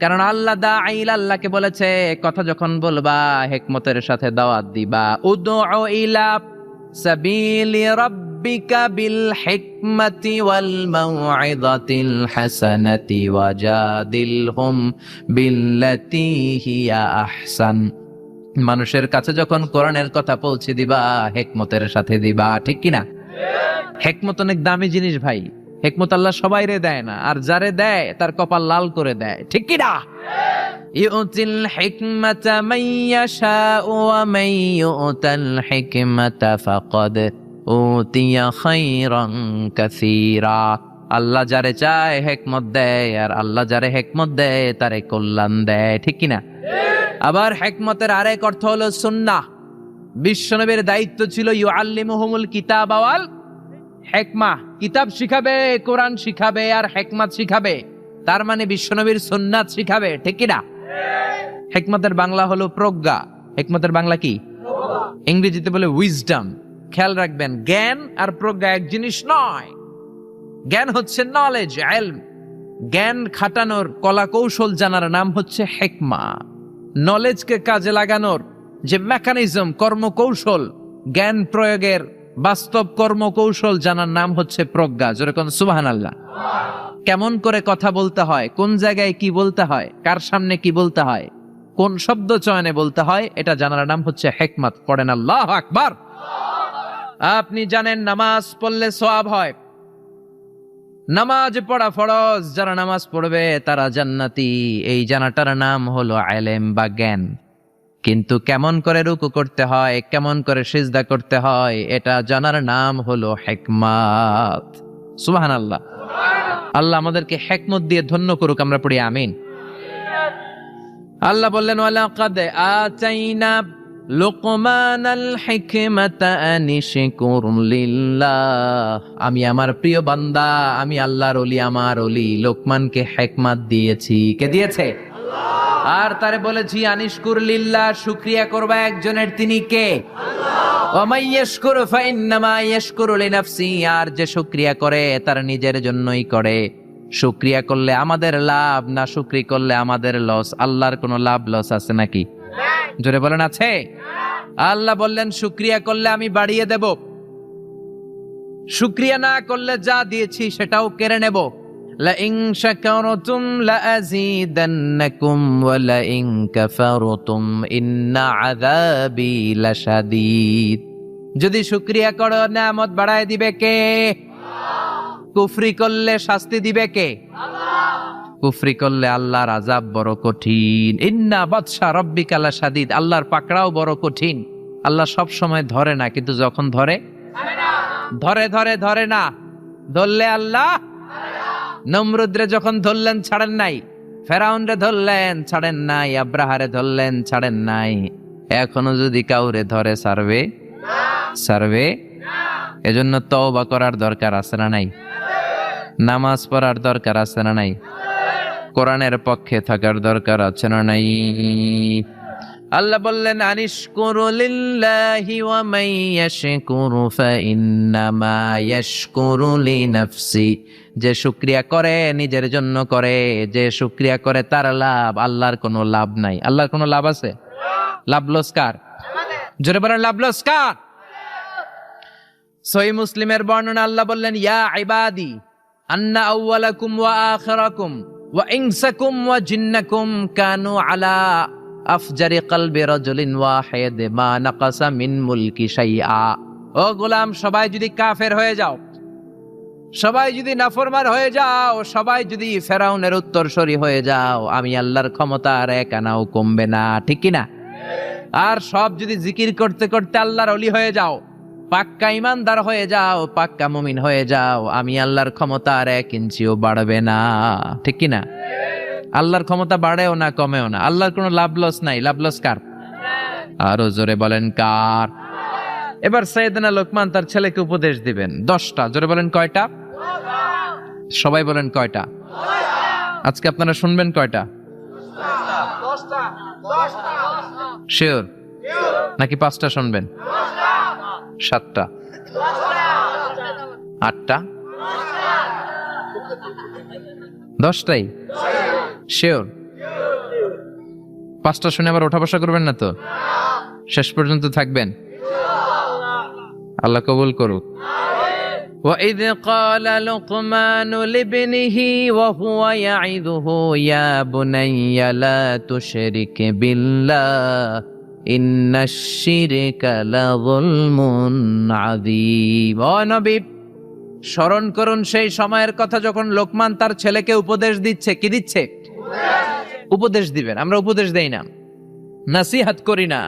কারণ আল্লাহ দাঈল, আল্লাহকে বলেছে কথা যখন বলবা হেকমতের সাথে দাওয়াত দিবা। উদউ ইলা সাবিলি রাব্বিকা বিল হিকমাতি ওয়াল মাউইযাতিল হাসানাতি ওয়াজাদিলহুম বিল্লাতী হিয়া আহসান। মানুষের কাছে যখন কোরআনের কথা পৌঁছে দিবা, হিকমতের সাথে দিবা, ঠিক কিনা? হিকমত অনেক দামি জিনিস ভাই। হিকমত আল্লাহ সবাইরে দেয় না, আর যারে দেয় তার কপাল লাল করে দেয়, ঠিক কিনা? ইউতিল হিকমাতা মান ইয়াশাউ ওয়া মান ইউতাল হিকমাতা ফাকাদ উতিয়া খায়রান কাসীরা। আল্লাহ যারে চায় হিকমত দেয়, আর আল্লাহ যারে হিকমত দেয় তারে কল্যাণ দেয়, ঠিক কিনা? আবার হিকমতের আরেক অর্থ হলো সুন্নাহ। বিশ্বনবীর দায়িত্ব ছিল ইউআল্লিমুহুমুল কিতাব ওয়াল হিকমা, কিতাব শিখাবে, কোরআন শিখাবে, আর হিকমত শিখাবে। তার মানে বিশ্বনবীর সুন্নাত শিখাবে, ঠিক কিনা? হিকমতের বাংলা হলো প্রজ্ঞা। হিকমতের বাংলা কি? ইংরেজিতে বলে উইজডম। খেয়াল রাখবেন, জ্ঞান আর প্রজ্ঞা এক জিনিস নয়। জ্ঞান হচ্ছে নলেজ, ইলম। জ্ঞান খাটানোর কলা কৌশল জানার নাম হচ্ছে হিকমা। নলেজকে কাজে লাগানোর যে মেকানিজম, কর্মকৌশল, জ্ঞান প্রয়োগের বাস্তব কর্মকৌশল জানার নাম হচ্ছে প্রজ্ঞা। যেরকম সুবহানাল্লাহ। কেমন করে কথা বলতে হয়, কোন জায়গায় কি বলতে হয়, কার সামনে কি বলতে হয়, কোন শব্দ চয়নে বলতে হয়, এটা জানার নাম হচ্ছে হিকমত। পড়েন আল্লাহু আকবার। আপনি জানেন নামাজ পড়লে সওয়াব হয়, নামাজ পড়া ফরজ, যারা নামাজ পড়বে তারা জান্নাতি, এই জানাটার নাম হলো ইলম বা জ্ঞান। কিন্তু কেমন করে রুকু করতে হয়, কেমন করে সিজদা করতে হয়, এটা জানার নাম হলো হিকমত। সুবহানাল্লাহ। আল্লাহ আমাদেরকে হিকমত দিয়ে ধন্য করুক, আমরা পড়ি আমিন। আল্লাহ বললেন ওয়ালাকাদ আতাইনা লুকমানাল হিকমাতা আনিশকুর লিল্লাহ। আমি আমার প্রিয় বান্দা, আমি আল্লাহর ওলি, আমার ওলি লোকমানকে হিকমত দিয়েছি। কে দিয়েছে? আল্লাহ। আর তারে বলেছি আনিশকুর লিল্লাহ, শুকরিয়া করবা একজনের, তিনি কে? আল্লাহ। ওয়া মান ইয়াশকুরু ফাইন্নামা ইয়াশকুরু লিনাফসি, আর যে শুকরিয়া করে তার নিজের জন্যই করে। শুকরিয়া করলে আমাদের লাভ, না শুকরি করলে আমাদের লস। আল্লাহর কোনো লাভ লস আছে নাকি? জোরে বলেন আছে? আল্লাহ বললেন শুকরিয়া করলে আমি বাড়িয়ে দেব, শুকরিয়া না করলে যা দিয়েছি সেটাও কেড়ে নেব। লা ইন শাকারতুম লা আযীদান্নাকুম ওয়া লা ইন কাফারতুম ইন্না আযাবি লাশাদীদ। যদি শুকরিয়া করো নিয়ামত বাড়ায় দিবে কে? কুফরি করলে শাস্তি দিবে কে? কুফরি করলে আল্লাহর আযাব বড় কঠিন। ইন্না বাতশা রাব্বিকা লাশাদীদ, আল্লাহর পাকড়াও বড় কঠিন। আল্লাহ সব সময় ধরে না, কিন্তু যখন ধরে ধরে না। ধরলে আল্লাহ, নমরুদরে যখন ধরলেন ছাড়েন নাই, ফেরাউনরে ধরলেন ছাড়েন নাই, আব্রাহারে ধরলেন ছাড়েন নাই। এখনো যদি কাউরে ধরে ছাড়বে? এজন্য তওবা করার দরকার আছে না নাই? নামাজ পড়ার দরকার আছে না নাই? কোরআনের পক্ষে থাকার দরকার আছে না নাই? আল্লাহ বললেন আনিশকুরু লিল্লাহি ওয়া মান ইয়াশকুরু ফাইন্নামা ইয়াশকুরু লিনাফসি। যে শুকরিয়া করে নিজের জন্য করে, যে শুকরিয়া করে তার লাভ, আল্লাহর কোনো লাভ নাই। আল্লাহর কোনো লাভ আছে? লাভ লস কার? জোরে বলেন লাভ লস কার? সহিহ মুসলিমের বর্ণনা, আল্লাহ বললেন ইয়া ইবাদি আন্না আউওয়ালাকুম ওয়া আখিরাকুম ওয়া ইনসাকুম ওয়া জিন্নাকুম কানু আলা আফজারি কলবি রাজুলিন ওয়াহিদ মা নাকাসা মিন মুলকি শাইআ। ও গোলাম, সবাই যদি কাফের হয়ে যাও, সবাই যদি নাফরমান হয়ে যাও, সবাই যদি ফেরাউনের উত্তরসূরি হয়ে যাও, আমি আল্লাহর ক্ষমতা আর এক আনাও কমবে না। ঠিক কি না? আর সব যদি জিকির করতে করতে আল্লাহর ওলি হয়ে যাও, পাক্কা ইমানদার হয়ে যাও, পাক্কা মুমিন হয়ে যাও, আমি আল্লাহর ক্ষমতা আর এক ইঞ্চিও বাড়বে না। ঠিক কি না? আল্লাহর ক্ষমতা বাড়েও না কমেও না। আল্লাহর কোনো লাভ লস নাই। লাভ লস কার? আরো জোরে বলেন কার? এবার সাইয়েদনা লোকমান তার ছেলেকে উপদেশ দিবেন 10টা। জোরে বলেন কয়টা? সবাই বলেন কয়টা? আজকে আপনারা শুনবেন কয়টা? 10টা। শিওর নাকি 5টা শুনবেন? 7টা? 8টা? 10টাই? শিওর? 5টা শুনে আবার ওঠা বসা করবেন না তো? শেষ পর্যন্ত থাকবেন? আল্লাহ কবুল করুক। وَإِذْ قَالَ لُقْمَانُ لِابْنِهِ وَهُوَ يَعِظُهُ يَا بُنَيَّ لَا تُشْرِكْ بِاللَّهِ إِنَّ الشِّرْكَ لَظُلْمٌ عَظِيمٌ। ও নবী, স্মরণ করুন সেই সময়ের কথা যখন লোকমান তার ছেলেকে উপদেশ দিচ্ছে। কি দিচ্ছে? উপদেশ দিবেন। আমরা উপদেশ দেই না, নসিহত করি না।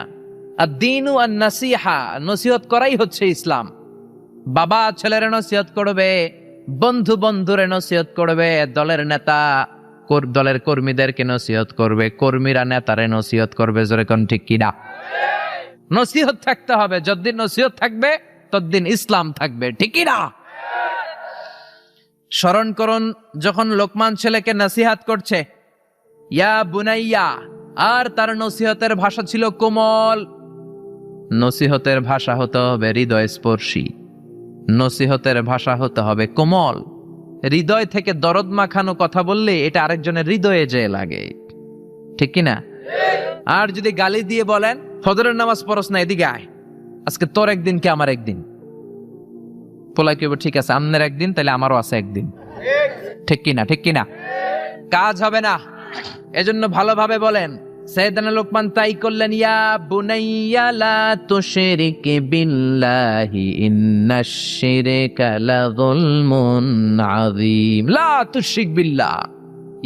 আদ-দীনু আন-নাসিহা, নসিহত করাই হচ্ছে ইসলাম। বাবা ছেলের নসিহত করবে, বন্ধু বন্ধুরে নসিহত করবে, দলের নেতা দলের কর্মীদেরকে নসিহত করবে, কর্মীরা নেতারে নসিহত করবে। জোরে কোন ঠিক কিনা? নসিহত থাকতে হবে। যতদিন নসিহত থাকবে ততদিন ইসলাম থাকবে। ঠিক কিনা? স্মরণ করুন যখন লোকমান ছেলেকে নসিহত করছে, ইয়া বুনাইয়া, আর তার নসিহতের ভাষা ছিল কোমল। নসিহতের ভাষা হতে হবে হৃদয় স্পর্শী, নসিহতের ভাষা হতে হবে কোমল। হৃদয় থেকে দরদ মাখানো কথা বললে এটা আরেকজনের হৃদয়ে যেয়ে লাগে। ঠিক কিনা? আর যদি গালি দিয়ে বলেন ফজরের নামাজ পড়স না, এদিকে আয়, আজকে তোর একদিন কি আমার একদিন। পোলা কেবল ঠিক আছে, আমনের একদিন, তাহলে আমারও আছে একদিন। ঠিক কিনা, ঠিক কিনা? কাজ হবে না। এজন্য ভালোভাবে বলেন। সাইয়েদনা লোকমান তাই করলেন, ইয়া বুনাইয়া লা তুশরিক বিল্লাহি ইন্নাশ শিরকা লাযুলমুন আযীম। লা তুশরিক বিল্লাহ।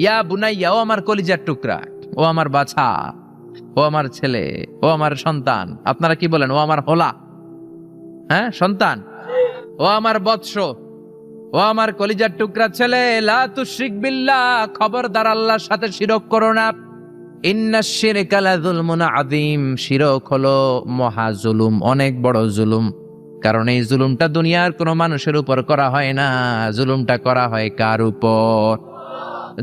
ইয়া বুনাইয়া, ও আমার কলিজার টুকরা, ও আমার বাছা, ও আমার ছেলে, ও আমার সন্তান। আপনারা কি বলেন? ও আমার হোলা, হ্যাঁ সন্তান, ও আমার বৎস, ও আমার কলিজার টুকরা ছেলে, লা তুশরিক বিল্লাহ, খবরদার আল্লাহর সাথে শিরক করো না। ইন্নাশ শিরকা লাযুলমুন আযীম, শিরক হলো মহা জুলুম, অনেক বড় জুলুম। কারণ এই জুলুমটা দুনিয়ার কোনো মানুষের উপর করা হয় না, জুলুমটা করা হয় কার উপর?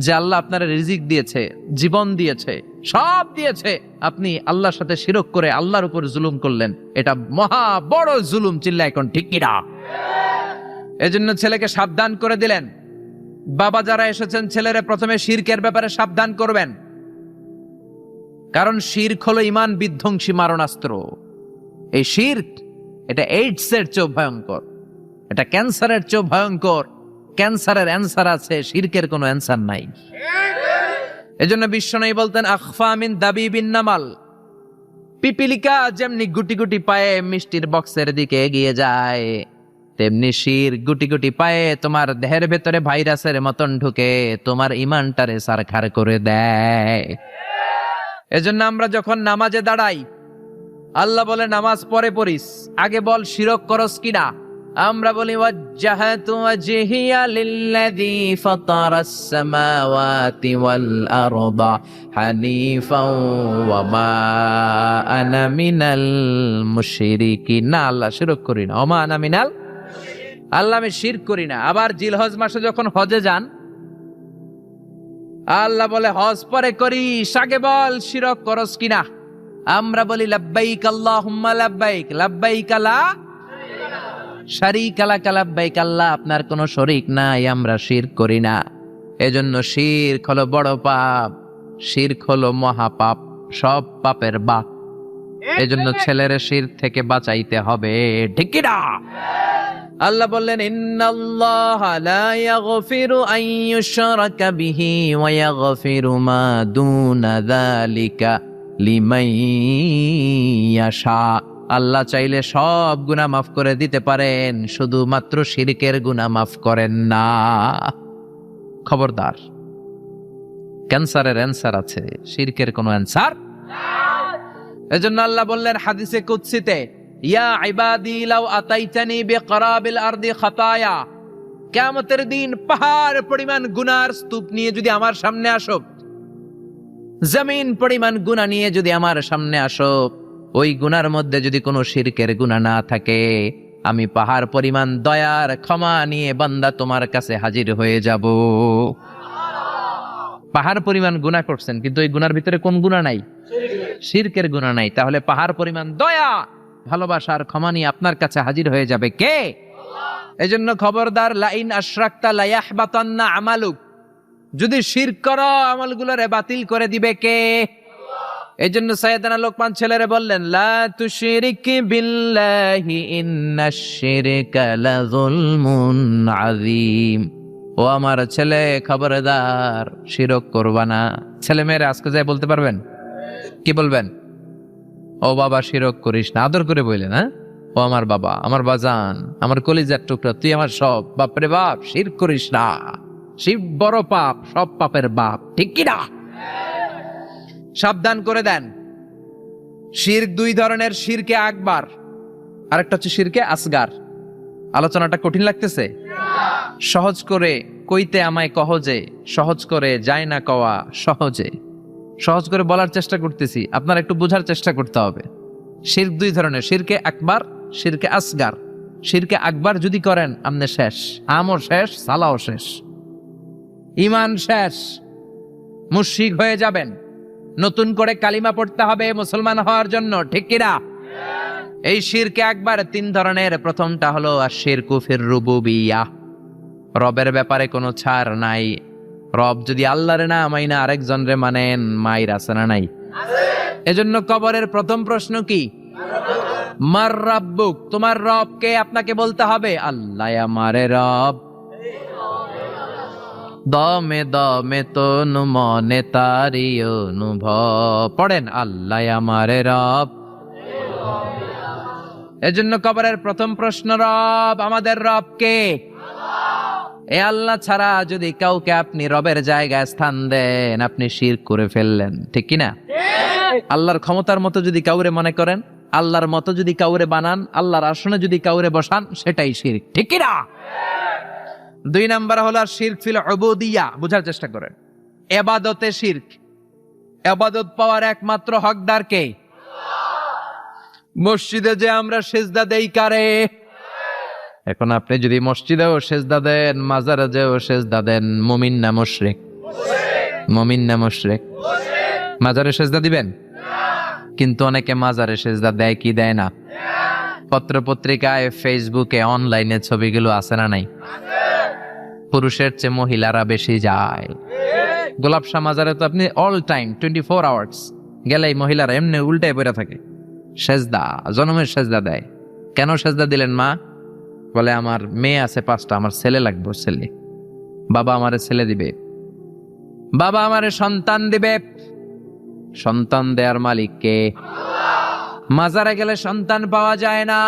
যে আল্লাহ আপনার রিজিক দিয়েছে, জীবন দিয়েছে, সব দিয়েছে, আপনি আল্লাহর সাথে শিরক করে আল্লাহর উপর জুলুম করলেন। এটা মহা বড় জুলুম। চিল্লা এখন ঠিক কিনা? এজন্য ছেলেকে সাবধান করে দিলেন। বাবা যারা এসেছেন, ছেলেরে প্রথমে শিরকের ব্যাপারে সাবধান করবেন। কারণ শিরক হলো ঈমান বিধ্বংসী মারণাস্ত্র। এই শিরক, এটা এইডস এর চেয়েও ভয়ঙ্কর, এটা ক্যান্সারের চেয়েও ভয়ঙ্কর। ক্যান্সারের অ্যান্সার আছে, শিরকের কোনো অ্যান্সার নাই। এজন্য বিশ্বনবী বলতেন, আখফা মিন দাবিবিন নামাল, পিপিলিকা যেমনি গুটি গুটি পায়ে মিষ্টির বক্সের দিকে এগিয়ে যায়, তেমনি শিরক গুটি গুটি পায়ে তোমার দেহের ভেতরে ভাইরাসের মতন ঢুকে তোমার ঈমানটারে সারখার করে দেয়। এজন্য আমরা যখন নামাজে দাঁড়াই, আল্লাহ বলে নামাজ পরে পড়িস, আগে বল শিরক করস কিনা। আমরা বলি ওয়াজ্জাহাতু ওয়াজহিয়া লিল্লাযী ফাতারাস সামাওয়াতি ওয়াল আরদা হানিফাও ওয়া মা আনা মিনাল মুশরিকিন। না, আল্লাহ শিরক করি না। ওয়া মা আনা মিনাল, আল্লাহ আমি শিরক করি না। আবার জিলহজ মাসে যখন হজে যান, আল্লাহ বলে হজ পরে করিস, আগে বল শিরক করস কিনা। আমরা বলি লাব্বাইক আল্লাহুম্মা লাব্বাইক, লাব্বাইক লা শারীকা লাক, লাব্বাইক আল্লাহ আপনার কোনো শরীক নাই, আমরা শিরক করি না। এজন্য শিরক হলো বড় পাপ, শিরক হলো মহাপাপ, সব পাপের বাপ। এজন্য ছেলের শিরক থেকে বাঁচাইতে হবে, ঠিক কি না? আল্লাহ বললেন, ইন্নাল্লাহা লা ইয়াগফিরু আন ইউশরাকা বিহি ওয়া ইয়াগফিরু মা দুনা যালিকা লিমান ইয়াশা। আল্লাহ চাইলে সব গুনাহ মাফ করে দিতে পারেন, শুধুমাত্র শিরকের গুনাহ মাফ করেন না। খবরদার, ক্যান্সারের অ্যান্সার আছে, শিরকের কোনো অ্যান্সার নাই। এজন্য আল্লাহ বললেন হাদিসে কুদসিতে, ইয়া ইবাদি লাউ আতাইতানি বিকরাবিল আরদি খাতায়া, কিয়ামতের দিন পাহাড় পরিমাণ গুনার স্তূপ নিয়ে যদি আমার সামনে আসো, জমিন পরিমাণ গুনাহ নিয়ে যদি আমার সামনে আসো, ওই গুনার মধ্যে যদি কোনো শিরকের গুনাহ না থাকে, আমি পাহাড় পরিমাণ দয়ার ক্ষমা নিয়ে বান্দা তোমার কাছে হাজির হয়ে যাব। পাহাড় পরিমাণ গুনাহ করছেন, কিন্তু এই গুনার ভিতরে কোন গুনাহ নাই? শিরকের গুনাহ নাই। তাহলে পাহাড় পরিমাণ দয়া, ভালোবাসার ক্ষমা নিয়ে আপনার কাছে হাজির হয়ে যাবে কে? এজন্য খবরদার, লাইন আশরাকতা লায়াহবাতান্না আমালুক, যদি শিরক করো আমলগুলোরে বাতিল করে দিবে কে? এজন্য সাইয়েদনা লোকমান ছেলেরে বললেন, লা তুশরিক বিল্লাহি ইন্নাশ শিরকা লাযুলমুন আযীম। ও আমার ছেলে, খবরদার শিরক করবা না। ছেলে মেয়েরা আজকে যায় বলতে পারবেন? কি বলবেন? ও বাবা শিরক করিস না, আদর করে বললেন। হ্যাঁ, ও আমার বাবা, আমার বাজান, আমার কলিজার টুকরা, তুই আমার সব। বাপরে বাপ, শিরক করিস না, শিব বড় পাপ, সব পাপের বাপ, ঠিক কি না? সাবধান করে দেন। শিরক দুই ধরনের, শিরকে আকবার, আরেকটা হচ্ছে শিরকে আসগার। আলোচনাটা কঠিন লাগতেছে? সহজ করে কইতে আমায় কহজে, সহজ করে যায় না কওয়া সহজে। সহজ করে বলার চেষ্টা করতেছি, আপনারা একটু বোঝার চেষ্টা করতে হবে। শিরক দুই ধরনের, শিরকে আকবার, শিরকে আসগার। শিরকে আকবার যদি করেন, আপনি শেষ, আমও শেষ, সালাও শেষ, ঈমান শেষ, মুশরিক হয়ে যাবেন। নতুন করে কালিমা পড়তে হবে মুসলমান হওয়ার জন্য, ঠিক কিনা? এই শিরকে আকবার তিন ধরনের। প্রথমটা হলো আশ-শিরকু ফির রুবুবিয়্যাহ, রবের ব্যাপারে কোনো ছাড় নাই। রব যদি আল্লাহরে না মাইনা আরেকজন রে মানেন, মাইর আছে না নাই? এজন্য কবরের প্রথম প্রশ্ন কি? মার রাব্বুক, তোমার রব কে আপনাকে বলতে হবে। আল্লাহ আমারে রব, দমে দমে তনু মনে তারি অনুভব। পড়েন, আল্লাহ আমারে রব। এজন্য কবরের প্রথম প্রশ্ন, রব, আমাদের রব কে? এ আল্লাহ ছাড়া যদি কাউকে আপনি রবের জায়গায় স্থান দেন, আপনি শিরক করে ফেললেন, ঠিক কিনা? আল্লাহর ক্ষমতার মতো যদি কাউরে মনে করেন, আল্লাহর মতো যদি কাউরে বানান, আল্লাহর আসনে যদি কাউরে বসান, সেটাই শিরক, ঠিক কিনা? 2 নাম্বার হলো শিরক ফিল উবুদিয়্যাহ। বুঝার চেষ্টা করেন, ইবাদতে শিরক। ইবাদত পাওয়ার একমাত্র হকদার কে? মসজিদে যে আমরা সেজদা দেই কারে? এখন আপনি যদি মসজিদেও সেজদা দেন, মাজারে যেও সেজদা দেন, মুমিন না মুশরিক? মুমিন না মুশরিক? মাজারে সেজদা দিবেন? কিন্তু অনেকে মাজারে সেজদা দেয় কি দেয় না? পত্র পত্রিকায়, ফেসবুকে, অনলাইনে ছবিগুলো আছে না নাই? পুরুষের চেয়ে মহিলারা বেশি যায়। গোলাপ শাহ মাজারে তো আপনি অল টাইম 24 আওয়ার্স গেলেই মহিলারা এমনি উল্টায় পড়ে থাকে, সেজদা, জনমের সেজদা দেয়। কেন সেজদা দিলেন মা? বলে আমার মেয়ে আছে 5টা, আমার ছেলে লাগবে, ছেলে। বাবা আমারে ছেলে দিবে, বাবা আমারে সন্তান দিবে। সন্তান দেয়ার মালিক কে? মাজারে গেলে সন্তান পাওয়া যায় না।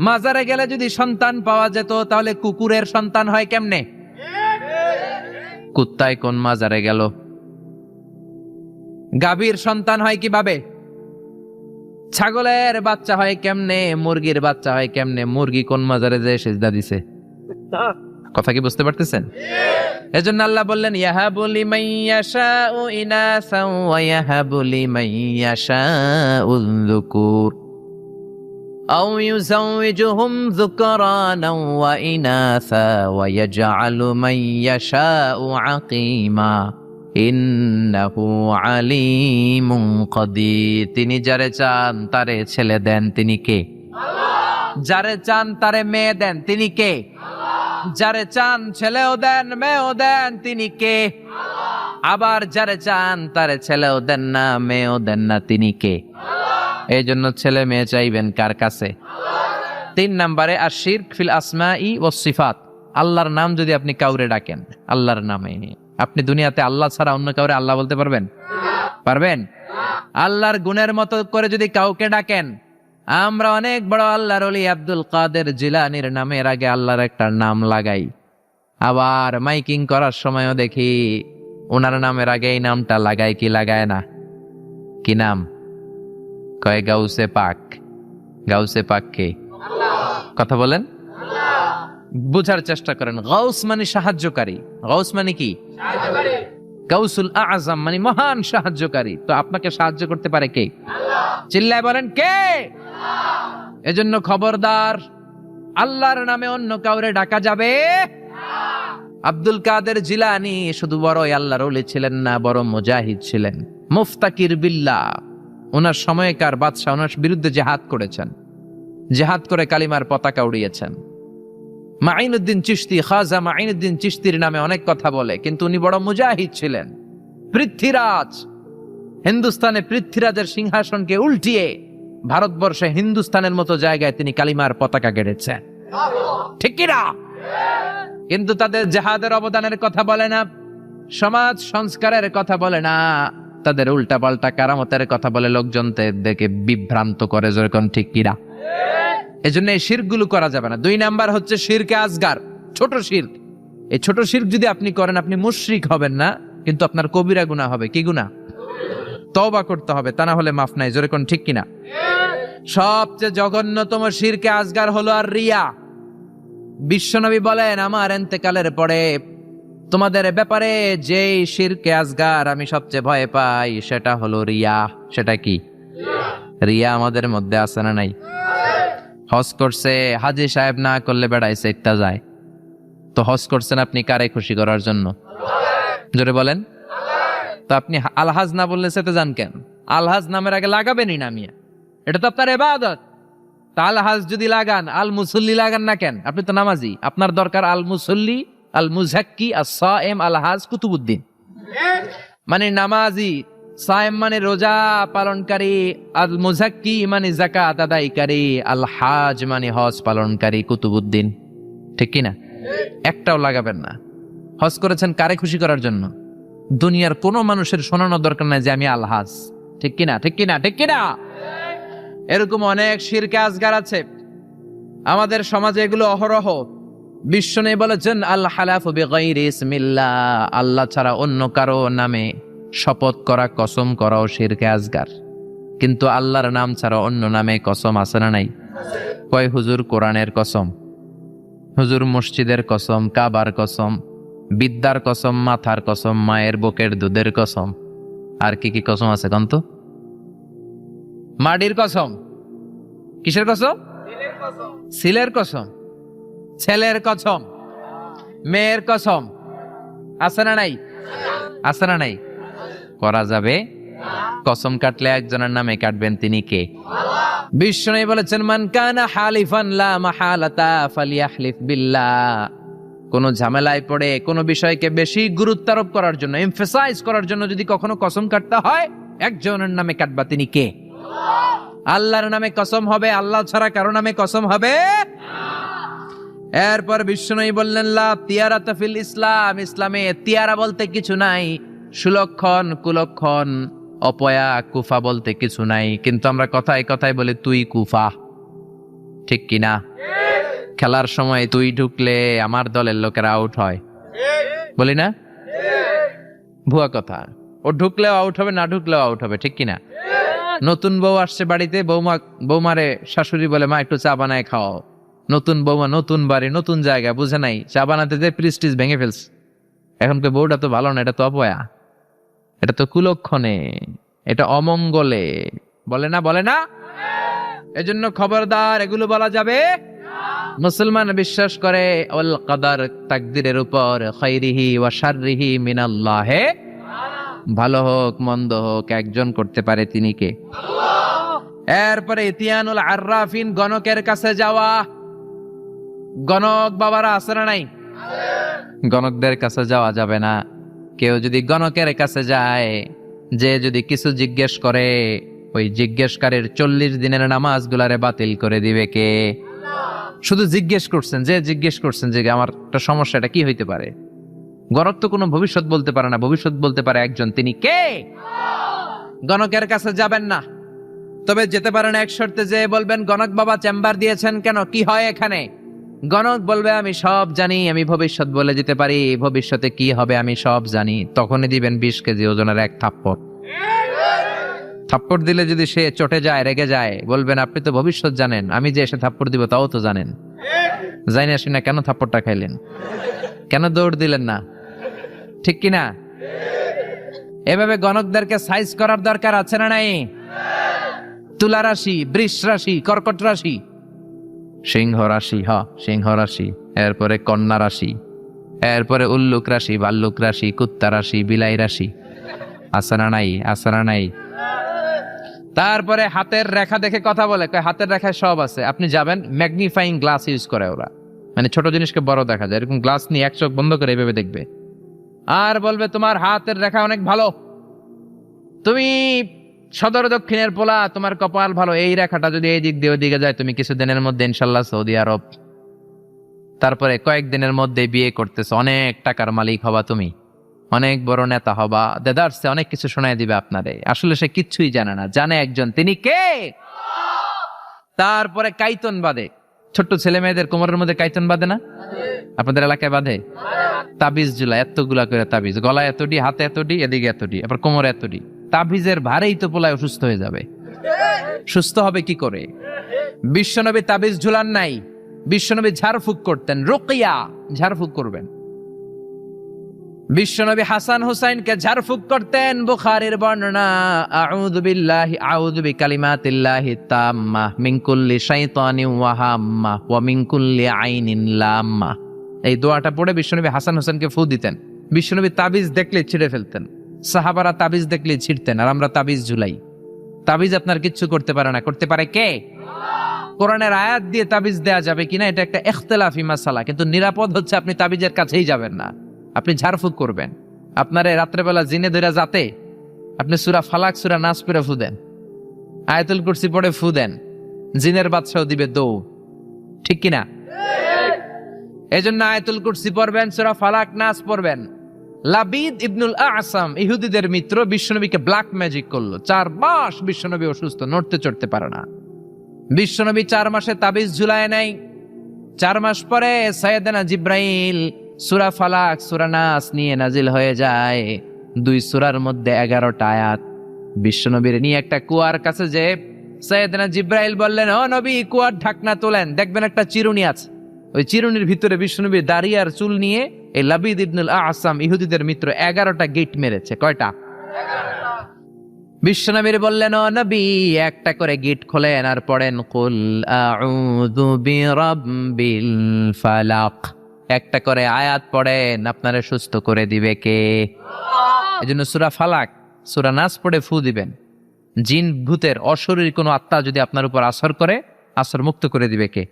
মাজারে গেলে যদি সন্তান পাওয়া যেত, তাহলে কুকুরের সন্তান হয় কেমনে? কুত্তায় কোন মাজারে গেল? গাভীর সন্তান হয় কিভাবে? ছাগলের বাচ্চা হয় কেমনে? মুরগির বাচ্চা হয় কেমনে? মুরগি কোন মাজারে যে সিজদা দিছে? কথা কি বুঝতে পারতেছেন? এজন্য আল্লাহ বললেন, ইয়াহাবু লিমান ইয়াশাউ ইনাসা ওয়া ইয়াহাবু লিমান ইয়াশাউ যুকুর আও ইউযাওয়িজুহুম যুকরানা ওয়া ইনাসা ওয়া ইয়াজআলু মান ইয়াশাউ আকীমা ইন্নাহু আলীমুন কাদির। তিনি যারে চান তারে ছেলে দেন, তিনি কে? আল্লাহ। যারে চান তারে মেয়ে দেন, তিনি কে? আল্লাহ। যারে চান ছেলেও দেন, মেয়েও দেন, তিনি কে? আল্লাহ। আবার যারে চান তারে ছেলেও দেন না, মেয়েও দেন না, তিনি কে? আল্লাহ। এই জন্য ছেলে মেয়ে চাইবেন কার কাছে? আল্লাহ। 3 নম্বরে আশিরক ফিল আসমাই ওয়াস সিফাত। আল্লাহর নাম যদি আপনি কাউরে ডাকেন, আল্লাহর নামে, আপনি দুনিয়াতে আল্লাহ ছাড়া অন্য কাউরে আল্লাহ বলতে পারবেন? পারবেন? আল্লাহর গুণের মতো করে যদি কাউকে ডাকেন, আমরা অনেক বড় আল্লাহর ওলি আব্দুল কাদের জিলানীর নামের আগে আল্লাহর একটা নাম লাগাই, আবার মাইকিং করার সময়ও দেখি ওনার নামের আগে এই নামটা লাগায় কি লাগায় না? কি নাম? কয় গাউসে পাক। গাউসে পাক কে? কথা বলেন, বুঝার চেষ্টা করেন। গাউস মানে সাহায্যকারী। গাউস মানে কি? গাউসুল আযম মানে মহান সাহায্যকারী। তো আপনাকে সাহায্য করতে পারে কে? আল্লাহ। চিল্লায় বলেন কে? আল্লাহ। এজন্য খবরদার, আল্লাহর নামে অন্য কাউরে ডাকা যাবে না। আব্দুল কাদের জিলানী শুধু বড়ই আল্লাহর ওলি ছিলেন না, বড় মুজাহিদ ছিলেন, মুফতাকির বিল্লাহ। ওনার সময়কার বাদশা ওনার বিরুদ্ধে জিহাদ করেছেন, জিহাদ করে কালিমার পতাকা উড়িয়েছেন। মাইনুদ্দিন চিশতি, খাজা মাইনুদ্দিন চিশতির নামে অনেক কথা বলে, কিন্তু উনি বড় মুজাহিদ ছিলেন। পৃথ্বীরাজ, হিন্দুস্তানে পৃথ্বীরাজের সিংহাসনকে উল্টিয়ে ভারতবর্ষে হিন্দুস্তানের মতো জায়গায় তিনি কালিমার পতাকা গেড়েছেন, ঠিক কিনা? কিন্তু তাদের জিহাদের অবদানের কথা বলে না, সমাজ সংস্কারের কথা বলে না, তাদের উল্টা পাল্টা কারামতের কথা বলে লোকজনদেরকে বিভ্রান্ত করে, যেরকম, ঠিক কিনা? এজন্য এই শিরকগুলো করা যাবে না। 2 নাম্বার হচ্ছে শিরকে আসগার, ছোট শিরক। এই ছোট শিরক যদি আপনি করেন, আপনি মুশরিক হবেন না, কিন্তু আপনার কবিরা গুনাহ হবে। কি গুনাহ? তওবা করতে হবে, তা না হলে মাফ নাই, যেরকম, ঠিক কিনা? সবচেয়ে জঘন্যতম শিরকে আসগার হলো আর রিয়া। বিশ্বনবী বলেন, আমার ইন্তেকালের পরে তোমাদের ব্যাপারে যেই শিরকে আসগার আমি সবচেয়ে ভয় পাই, সেটা হলো রিয়া। সেটা কি? রিয়া আমাদের মধ্যে আছে না নাই? হজ করছে, হাজী সাহেব না করলে বেড়াইছে একটা যায়। তো হজ করছেন আপনি কারে খুশি করার জন্য? জোরে বলেন। তো আপনি আলহাজ না বললে সেটা যান কেন? আলহাজ নামের আগে লাগাবেনই না মিয়া, এটা তো আপনার ইবাদত। তা আলহাজ যদি লাগান, আল মুসল্লি লাগান না কেন? আপনি তো নামাজি, আপনার দরকার আল মুসল্লি, আল মুজাক্কি, আস-সায়েম, আলহাজ কুতুবুদ্দিন, মানে নামাজি সায়েম মানে রোজা পালনকারী, আল মুজাক্কি মানে যাকাত আদায়কারী, আল হাজ মানে হজ পালনকারী, কুতুবুদ্দিন। ঠিক কিনা? একটাও লাগাবেন না। হজ করেছেন কারে খুশি করার জন্য? দুনিয়ার কোনো মানুষের শোনানোর দরকার নাই যে আমি আল হাজ। ঠিক কিনা? ঠিক কিনা? ঠিক কিনা? এরকম অনেক শিরকে আজগার আছে আমাদের সমাজে, এগুলো অহরহ। বিশ্বনবী বলেছেন আল হালাফু বিগাইরি ইসমিল্লাহ, আল্লাহ ছাড়া অন্য কারো নামে শপথ করা, কসম করাও শিরকে আজগার। কিন্তু আল্লাহর নাম ছাড়া অন্য নামে কসম আছে না নাই? কয় হুজুর কোরআনের কসম, হুজুর মসজিদের কসম, কাবার কসম, বিদ্যার কসম, মাথার কসম, মায়ের বুকের দুধের কসম। আর কি কি কসম আছে কন্ত? মাটির কসম। কিসের কসম? সিলের কসম, ছেলের কসম, মেয়ের কসম। আছে না নাই? আছে না নাই? করা যাবে। কসম কাটলে একজনের নামে কাটবেন, তিনি কে? বিশ্বনবী বলেছেন মান কানা হালিফান লা মাহালাতা ফালিয়াহলিফ বিল্লাহ। কোন ঝামেলায় পড়ে কোন বিষয়কে বেশি গুরুত্ব আরোপ করার জন্য, এমফাসাইজ করার জন্য যদি কখনো কসম কাটতে হয়, একজনের নামে কাটবা, তিনি কে? আল্লাহর নামে কসম হবে, আল্লাহ ছাড়া কারো নামে কসম হবে। এরপর বিশ্বনবী বললেন লা তিয়ারাতা ফিল ইসলাম, ইসলামে তিয়ারা বলতে কিছু নাই, সুলক্ষণ কুলক্ষণ অপয়া কুফা বলতে কিছু নাই। কিন্তু আমরা কথায় কথায় বলি তুই কুফা। ঠিক কিনা? খেলার সময় তুই ঢুকলে আমার দলের লোকেরা আউট হয়, বলি না? ভুয়া কথা। ও ঢুকলেও আউট হবে, না ঢুকলেও আউট হবে। ঠিক কিনা? নতুন বউ আসছে বাড়িতে, বৌমারে শাশুড়ি বলে মা একটু চা বানায় খাও। নতুন বৌমা, নতুন বাড়ি, নতুন জায়গা, বুঝে নাই, চা বানাতে যে প্রিস্টিজ ভেঙে ফেলছে। এখন কে বউটা তো ভালো না, এটা তো অপয়া, এটা তো কুলক্ষণে, এটা অমঙ্গলে, বলে না? বলে না? এজন্য খবরদার, এগুলো বলা যাবে। মুসলমান বিশ্বাস করে ওয়াল কদর, তাকদীরের উপর, খাইরিহি ওয়া শাররিহি মিনাল্লাহ, ভালো হোক মন্দ হোক একজন করতে পারে, তিনি কে? এরপরে ইতিয়ানুল আররাফিন, গণকের কাছে যাওয়া। গণক বাবারা আছে না নাই? গণকদের কাছে যাওয়া যাবে না। কেউ যদি গণকের কাছে যায়, যে যদি কিছু জিজ্ঞেস করে, ওই জিজ্ঞেসকারীর 40 দিনের নামাজ গুলারে বাতিল করে দিবে কে? শুধু জিজ্ঞেস করছেন, যে জিজ্ঞেস করছেন যে আমার একটা সমস্যা, এটা কি হইতে পারে? গণক তো কোনো ভবিষ্যৎ বলতে পারে না, ভবিষ্যৎ বলতে পারে একজন, তিনি কে? গণকের কাছে যাবেন না। তবে যেতে পারেন এক শর্তে, যে বলবেন গণক বাবা চেম্বার দিয়েছেন কেন, কি হয় এখানে? গণক বলবে আমি সব জানি, আমি ভবিষ্যৎ বলে যেতে পারি, ভবিষ্যতে কি হবে আমি সব জানি। তখনই দিবেন 20 কেজি ওজনের এক থাপ্পড়। থাপ্পড় দিলে যদি সে চটে যায়, রেগে যায়, বলবেন আপনি তো ভবিষ্যৎ জানেন, আমি যে এসে থাপ্পড় দিব তাও তো জানেন। জানি না শুনে কেন থাপ্পড়টা খাইলেন, কেন দৌড় দিলেন না? ঠিক কিনা? এভাবে গণকদেরকে সাইজ করার দরকার আছে না নাই? তুলা রাশি, বৃষ রাশি, কর্কট রাশি, সিংহ রাশি, সিংহ রাশি, এরপরে কন্যা রাশি, এরপরে উল্লুক রাশি, ভাল্লুক রাশি, কুত্তা রাশি, বিলাই রাশি। আছে না নাই? আছে না নাই? তারপরে হাতের রেখা দেখে কথা বলে, হাতের রেখায় সব আছে। আপনি যাবেন, ম্যাগনিফাইং গ্লাস ইউজ করে ওরা, মানে ছোট জিনিসকে বড় দেখা যায়, এরকম গ্লাস নিয়ে এক চোখ বন্ধ করে এভাবে দেখবে, আর বলবে তোমার হাতের রেখা অনেক ভালো, তুমি সদর দক্ষিণের পোলা, তোমার কপাল ভালো, এই রেখাটা যদি এই দিক দিয়ে ওদিকে যায়, তুমি কিছুদিনের মধ্যে ইনশাল্লাহ সৌদি আরব, তারপরে কয়েকদিনের মধ্যে বিয়ে করতেছ, অনেক টাকার মালিক হবা, তুমি অনেক বড় নেতা হবা, দেদারসে অনেক কিছু শোনায় দিবে আপনারে। আসলে সে কিচ্ছুই জানে না, জানে একজন, তিনি কে? তারপরে কাইতন বাঁধে, ছোট্ট ছেলে মেয়েদের কোমরের মধ্যে কাইতন বাঁধে না? আপনাদের এলাকায় বাঁধে? তাবিজ ঝুলা, এতগুলা করে তাবিজ, গলায় এতটি, হাতে এতটি, এদিকে এতটি, আবার কোমরে এতটি। তাবিজের ভারেই তো পোলায় অসুস্থ হয়ে যাবে। সুস্থ হবে কি করে? বিশ্বনবী তাবিজ ঝুলান নাই, বিশ্বনবী ঝাড়ফুঁক করতেন, রুকিয়া, ঝাড়ফুঁক করবেন। বিশ্বনবী হাসান হুসাইনকে ঝাড়ফুঁক করতেন। বুখারীর বর্ণনা, আউযু বিল্লাহি আউযু বিকালিমাতিল্লাহি তাম্মাহ মিন কুল্লি শাইতানিন ওয়া হাম্মাহ ওয়া মিন কুল্লি আইনিন লাম্মাহ। এই দোয়াটা পড়ে বিশ্বনবী হাসান হুসাইনকে ফু দিতেন। বিশ্বনবী তাবিজ দেখলে ছিঁড়ে ফেলতেন, সাহাবারা তাবিজ দেখলে ছিঁড়তেন, আর আমরা তাবিজ ঝুলাই। তাবিজ আপনার কিচ্ছু করতে পারে না, করতে পারে কে? কোরআনের আয়াত দিয়ে তাবিজ দেয়া যাবে কিনা এটা একটা ইখতিলাফি মাসালা, কিন্তু নিরাপদ হচ্ছে আপনি তাবিজের কাছেই যাবেন না, আপনি ঝাড়ফুঁক করবেন। আপনারে রাত্রেবেলা জিনে ধরে যাতে আপনি সূরা ফালাক সূরা নাস পড়ে ফু দেন, আয়াতুল কুরসি পড়ে ফু দেন, জিনের বাদশাও দিবে দৌড়, ঠিক কিনা? এজন্য আয়াতুল কুরসি পড়বেন, সূরা ফালাক নাস পড়বেন। লাবিদ ইবনুল আসাম ইহুদিদের মিত্র বিশ্বনবীকে ব্ল্যাক ম্যাজিক করলো। 4 মাস বিশ্বনবী অসুস্থ, নড়তে চড়তে পারে না। বিশ্বনবী 4 মাসে তাবিজ ঝুলায় নাই। 4 মাস পরে সাইয়েদনা জিব্রাইল সূরা ফালাক সূরা নাস নিয়ে নাজিল হয়ে যায়। 2 সূরার মধ্যে 11টা আয়াত। বিশ্বনবীর নিয়ে একটা কুয়ার কাছে যে সাইয়েদনা জিব্রাইল বললেন, ও নবী, কুয়ার ঢাকনা তোলেন, দেখবেন একটা চিরুনি আছে। ওই চিরুনির ভিতরে বিশ্বনবীর দাড়ি আর চুল নিয়ে এই লাবিদ ইবনুল আসাম ইহুদিদের মিত্র 11টা গিট মেরেছে। কয়টা? 11টা। বিশ্বনবীর বললেন, ও নবী, একটা করে গিট খোলেন আর পড়েন কুল আউযু বিরাব্বিল ফালাক। একটা করে আয়াত পড়েন, আপনারে সুস্থ করে দিবে কে? এজন্য সূরা ফালাক সূরা নাস পড়ে ফু দিবেন। জিন ভূতের অশরীরী কোনো আত্মা যদি আপনার উপর আসর করে, আসর মুক্ত করে দিবে কে?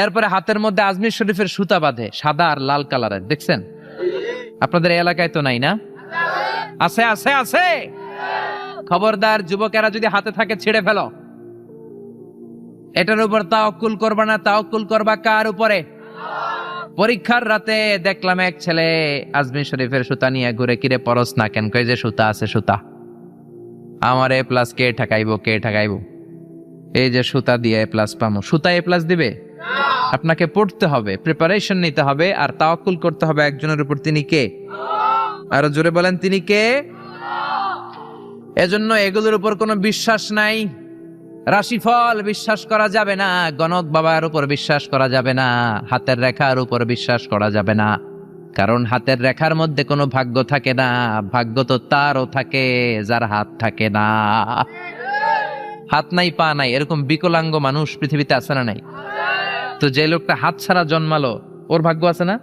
এরপরে হাতের মধ্যে আজমির শরীফের সুতা বাঁধে, সাদা আর লাল কালারের। দেখছেন? আপনাদের এলাকায় তো নাই না? আছে আছে আছে। খবরদার, যুবকেরা যদি হাতে থাকে ছিঁড়ে ফেলো। এটার উপর তাওয়াক্কুল করবা না। তাওয়াক্কুল করবা কার উপরে? পরীক্ষার রাতে দেখলাম এক ছেলে আজমির শরীফের সুতা নিয়ে ঘুরে, কিরে পরশ না কেন? কই যে সুতা আছে, সুতা আমার এ প্লাস কে ঠেকাইবো, কে ঠেকাইবো? এই যে সুতা দিয়ে এ প্লাস পামো। সুতা এ প্লাস দিবে? আপনাকে পড়তে হবে, প্রিপারেশন নিতে হবে, আর তাওয়াক্কুল করতে হবে একজনের উপর। তিনি কে? আরো জোরে বলেন, তিনি কে? এজন্য এগুলোর উপর কোনো বিশ্বাস নাই। রাশিফল বিশ্বাস করা যাবে না, গণক বাবার উপর বিশ্বাস করা যাবে না, হাতের রেখার উপর বিশ্বাস করা যাবে না। কারণ হাতের রেখার মধ্যে কোনো ভাগ্য থাকে না। ভাগ্য তো তারও থাকে যার হাত থাকে না। হাত নাই পা নাই এরকম বিকলাঙ্গ মানুষ পৃথিবীতে আছে না নাই? তো যে লোকটা হাত ছাড়া জন্মালো, ওর ভাগ্য আছে না?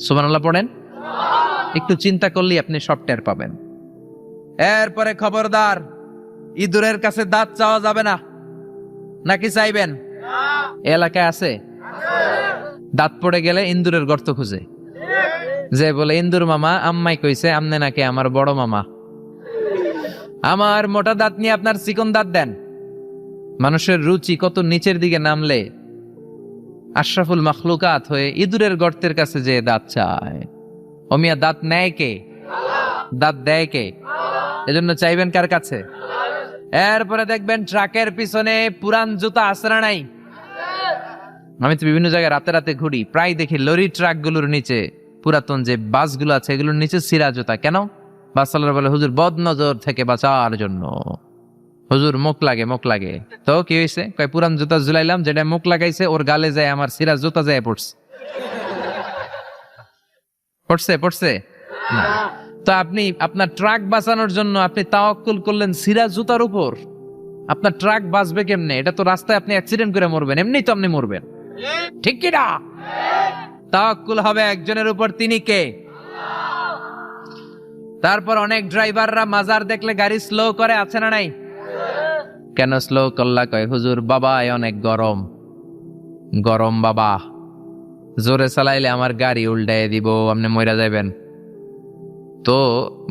সুবহানাল্লাহ পড়েন। একটু চিন্তা করলেই আপনি সব টের পাবেন। এরপরে খবরদার, ইঁদুরের কাছে দাঁত চাওয়া যাবে না। নাকি চাইবেন? এলাকায় আছে দাঁত পড়ে গেলে ইন্দুরের গর্ত খুঁজে, যে বলে, ইন্দুর মামা, আম্মাই কইছে আমনে নাকি আমার বড় মামা, আমার মোটা দাঁত নিয়ে আপনার চিকন দাঁত দেন। মানুষের রুচি কত নিচের দিকে নামলে আশরাফুল মাখলুকাত হয়ে ইঁদুরের গর্তের কাছে যে দাঁত চায়। অমিয়া, দাঁত নেয় কে? দাঁত দেয় কে? এজন্য চাইবেন কার কাছে? এরপরে দেখবেন ট্রাকের পিছনে পুরান জুতা আছে না নাই? আমি তো বিভিন্ন জায়গায় রাতে রাতে ঘুরি, প্রায় দেখি লরি ট্রাক গুলোর নিচে, পুরাতন যে বাসগুলো আছে এগুলোর নিচে ছিঁড়া জুতা। কেন? বাসচালক বলে, হুজুর বদ নজর থেকে বাঁচার জন্য। হুজুর মুখ লাগে, মুখ লাগে। তো কি হয়েছে? কয় পুরান জুতা ঝুলাইলাম, যেটা মুখ লাগাইছে ওর গালে যায় আমার ছিঁড়া জুতা যায় পড়ছে। পড়ছে পড়ছে না। তো আপনি আপনার ট্রাক বাঁচানোর জন্য আপনি তাওয়াক্কুল করলেন ছিঁড়া জুতার উপর। আপনার ট্রাক বাঁচবে কেমনে? এটা তো রাস্তায় আপনি অ্যাক্সিডেন্ট করে মরবেন, এমনি তো আপনি মরবেন, ঠিক কি না? তাওয়াক্কুল হবে একজনের উপর, তিনি কে? তারপর অনেক ড্রাইভাররা মাজার দেখলে গাড়ি স্লো করে, আছে না নাই? কেন স্লো করলা? কয় হুজুর বাবায় অনেক গরম, গরম বাবা, জোরে চালাইলে আমার গাড়ি উল্টায় দিব, আপনি মইরা যাবেন। তো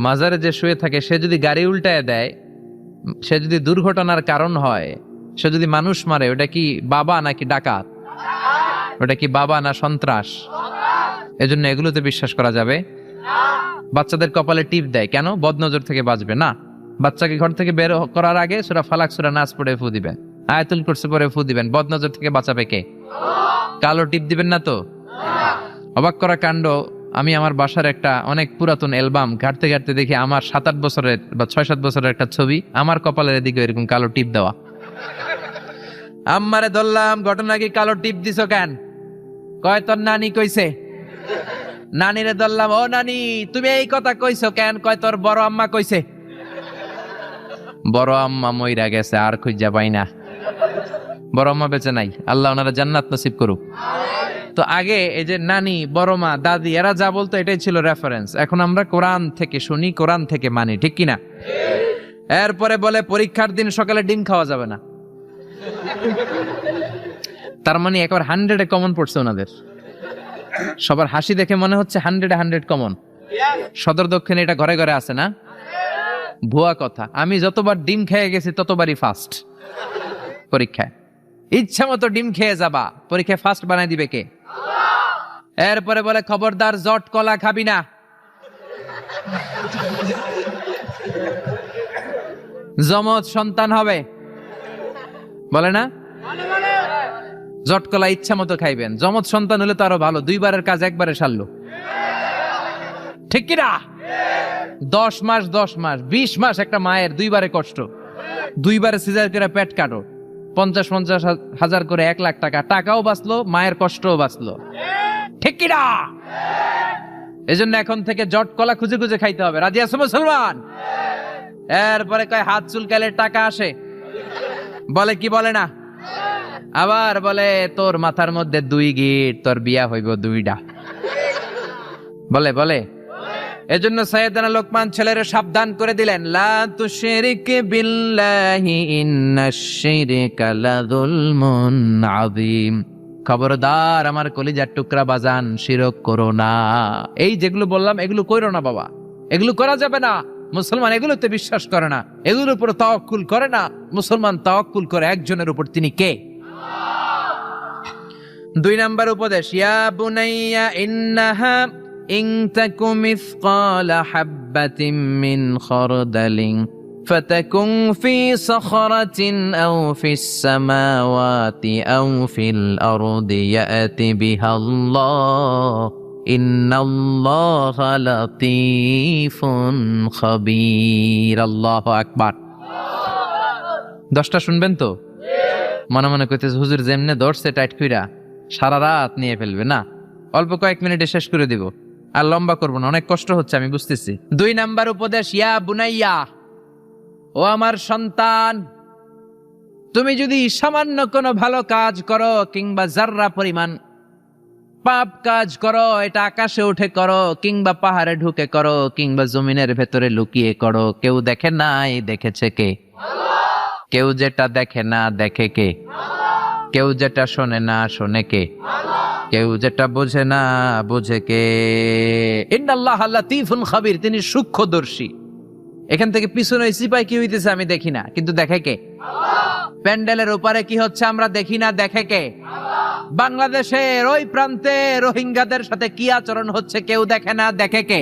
মাজারে যে শুয়ে থাকে সে যদি গাড়ি উল্টায় দেয়, সে যদি দুর্ঘটনার কারণ হয়, সে যদি মানুষ মারে, ওটা কি বাবা নাকি ডাকাত? ওটা কি বাবা না সন্ত্রাস? এজন্য এগুলোতে বিশ্বাস করা যাবে। বাচ্চাদের কপালে টিপ দেয় কেন? বদনজর থেকে বাঁচবে না। বাচ্চাকে ঘর থেকে বের করার আগে সূরা ফালাক সূরা নাস পড়ে ফু দিবেন, আয়াতুল কুরসি পড়ে ফু দিবেন। বদনজর থেকে বাঁচাবে কে? কালো টিপ দিবেন না তো। অবাক করা কাণ্ড, আমি আমার বাসার একটা অনেক পুরাতন অ্যালবাম ঘাটতে ঘাটতে দেখি আমার 7-8 বছরের বা 6-7 বছরের একটা ছবি, আমার কপালের এদিকে এরকম কালো টিপ দেওয়া। আম্মারে ধরলাম, ঘটনা কি, কালো টিপ দিছো কেন? কয় তোর নানি কইছে। নানিরে ধরলাম, ও নানি তুমি এই কথা কইছো কেন? কয় তোর বড় আম্মা কইছে। বড় আম্মা মইরা গেছে, আর খুঁজা পাই না। বড় আম্মা বেঁচে নাই, আল্লাহ ওনারা জান্নাত নসিব করুক। তো আগে এই যে নানি, বড় মা, দাদি এরা যা বলতো এটাই ছিল রেফারেন্স। এখন আমরা কোরআন থেকে শুনি, কোরআন থেকে মানি, ঠিক কিনা? এরপরে বলে পরীক্ষার দিন সকালে ডিম খাওয়া যাবে না। তার মানে একবার 100-এ কমন পড়ছে ওনাদের। সবার হাসি দেখে মনে হচ্ছে 100-এ 100 কমন। সদর দক্ষিণে এটা ঘরে ঘরে আছে না? ভুয়া কথা। আমি যতবার ডিম খেয়ে গেছি ততবারই ফার্স্ট পরীক্ষায়। ইচ্ছা মতো ডিম খেয়ে যাবা, পরীক্ষায় ফার্স্ট বানাই দিবে কে? এরপরে বলে খবরদার জট কলা খাবি না, যমজ সন্তান হবে, বলে না? জট কলা ইচ্ছা মতো খাইবেন, যমজ সন্তান হলে তো আরো ভালো, দুইবারের কাজ একবারে সারলো, ঠিক কিনা? 10 মাস 20 মাস একটা মায়ের দুইবারে কষ্ট, দুইবারে সিজার করে পেট কাটো, 50 হাজার করে 1 লাখ টাকা, টাকাও বাঁচলো, মায়ের কষ্টও বাঁচলো, ঠিক কিনা? এজন্য এখন থেকে জট কলা খুঁজে খুঁজে খাইতে হবে। রাজি আছো মুসলমান? এরপরে কয় হাত চুলকালে টাকা আসে, বলে কি বলে না? আবার বলে তোর মাথার মধ্যে 2 গিট, তোর বিয়া হইব 2টা, বলে বলে। এজন্য সাইয়েদনা লোকমান ছেলেরে সাবধান করে দিলেন, লা তুশরিক বিল্লাহি ইন্নাশ শিরকা লাযুলমুন আযীম। খবরদার আমার কলিজার টুকরা বাজান, শিরক করো না। এই যেগুলো বললাম এগুলো কইরো না বাবা, এগুলো করা যাবে না। মুসলমান এগুলোতে বিশ্বাস করে না, এগুলোর উপর তাওয়াক্কুল করে না। মুসলমান তাওয়াক্কুল করে একজনের উপর, তিনি কে? 2 নাম্বার উপদেশ, ইয়া বুনাইয়া ইন্নাহা ইন তাকু মিসকালা হাববাতিন মিন খারদালিন ফাতাকুন ফি সাখরাতিন আও ফিস সামাওয়াতি আও ফিল আরদি ইয়াতি বিহাল্লাহ ইন্নাল্লাহা লাতীফুন খাবীর। আল্লাহু আকবার। 10টা শুনবেন তো? মনে মনে কইতেছে হুজুর যেমনে ধরছে টাইট কইরা সারা রাত নিয়ে ফেলবে না, অল্প কয়েক মিনিটে শেষ করে দিব, আর লম্বা করবো না, অনেক কষ্ট হচ্ছে আমি বুঝতেছি। 2 নাম্বার উপদেশ, ইয়া বুনাইয়া, ও আমার সন্তান, তুমি যদি সামান্য কোনো ভালো কাজ করো কিংবা জাররা পরিমাণ পাপ কাজ করো, এটা আকাশে উঠে করো কিংবা পাহাড়ে ঢুকে করো কিংবা জমিনের ভেতরে লুকিয়ে করো, কেউ দেখে নাই, দেখেছে কে? কেউ যেটা দেখে না দেখে কে? কেউ যেটা শোনে না শোনে কে? কেউ যেটা বোঝে না বোঝে কে? ইন্নাল্লাহা লাতীফুন খাবীর, তিনি সূক্ষ্মদর্শী। এখান থেকে পিছনে সিপাই কি হইতেছে আমি দেখি না, কিন্তু দেখে কে? প্যান্ডেলের উপরে কি হচ্ছে আমরা দেখি না, দেখে কে? বাংলাদেশের ওই প্রান্তে রোহিঙ্গাদের সাথে কি আচরণ হচ্ছে কেউ দেখে না, দেখে কে?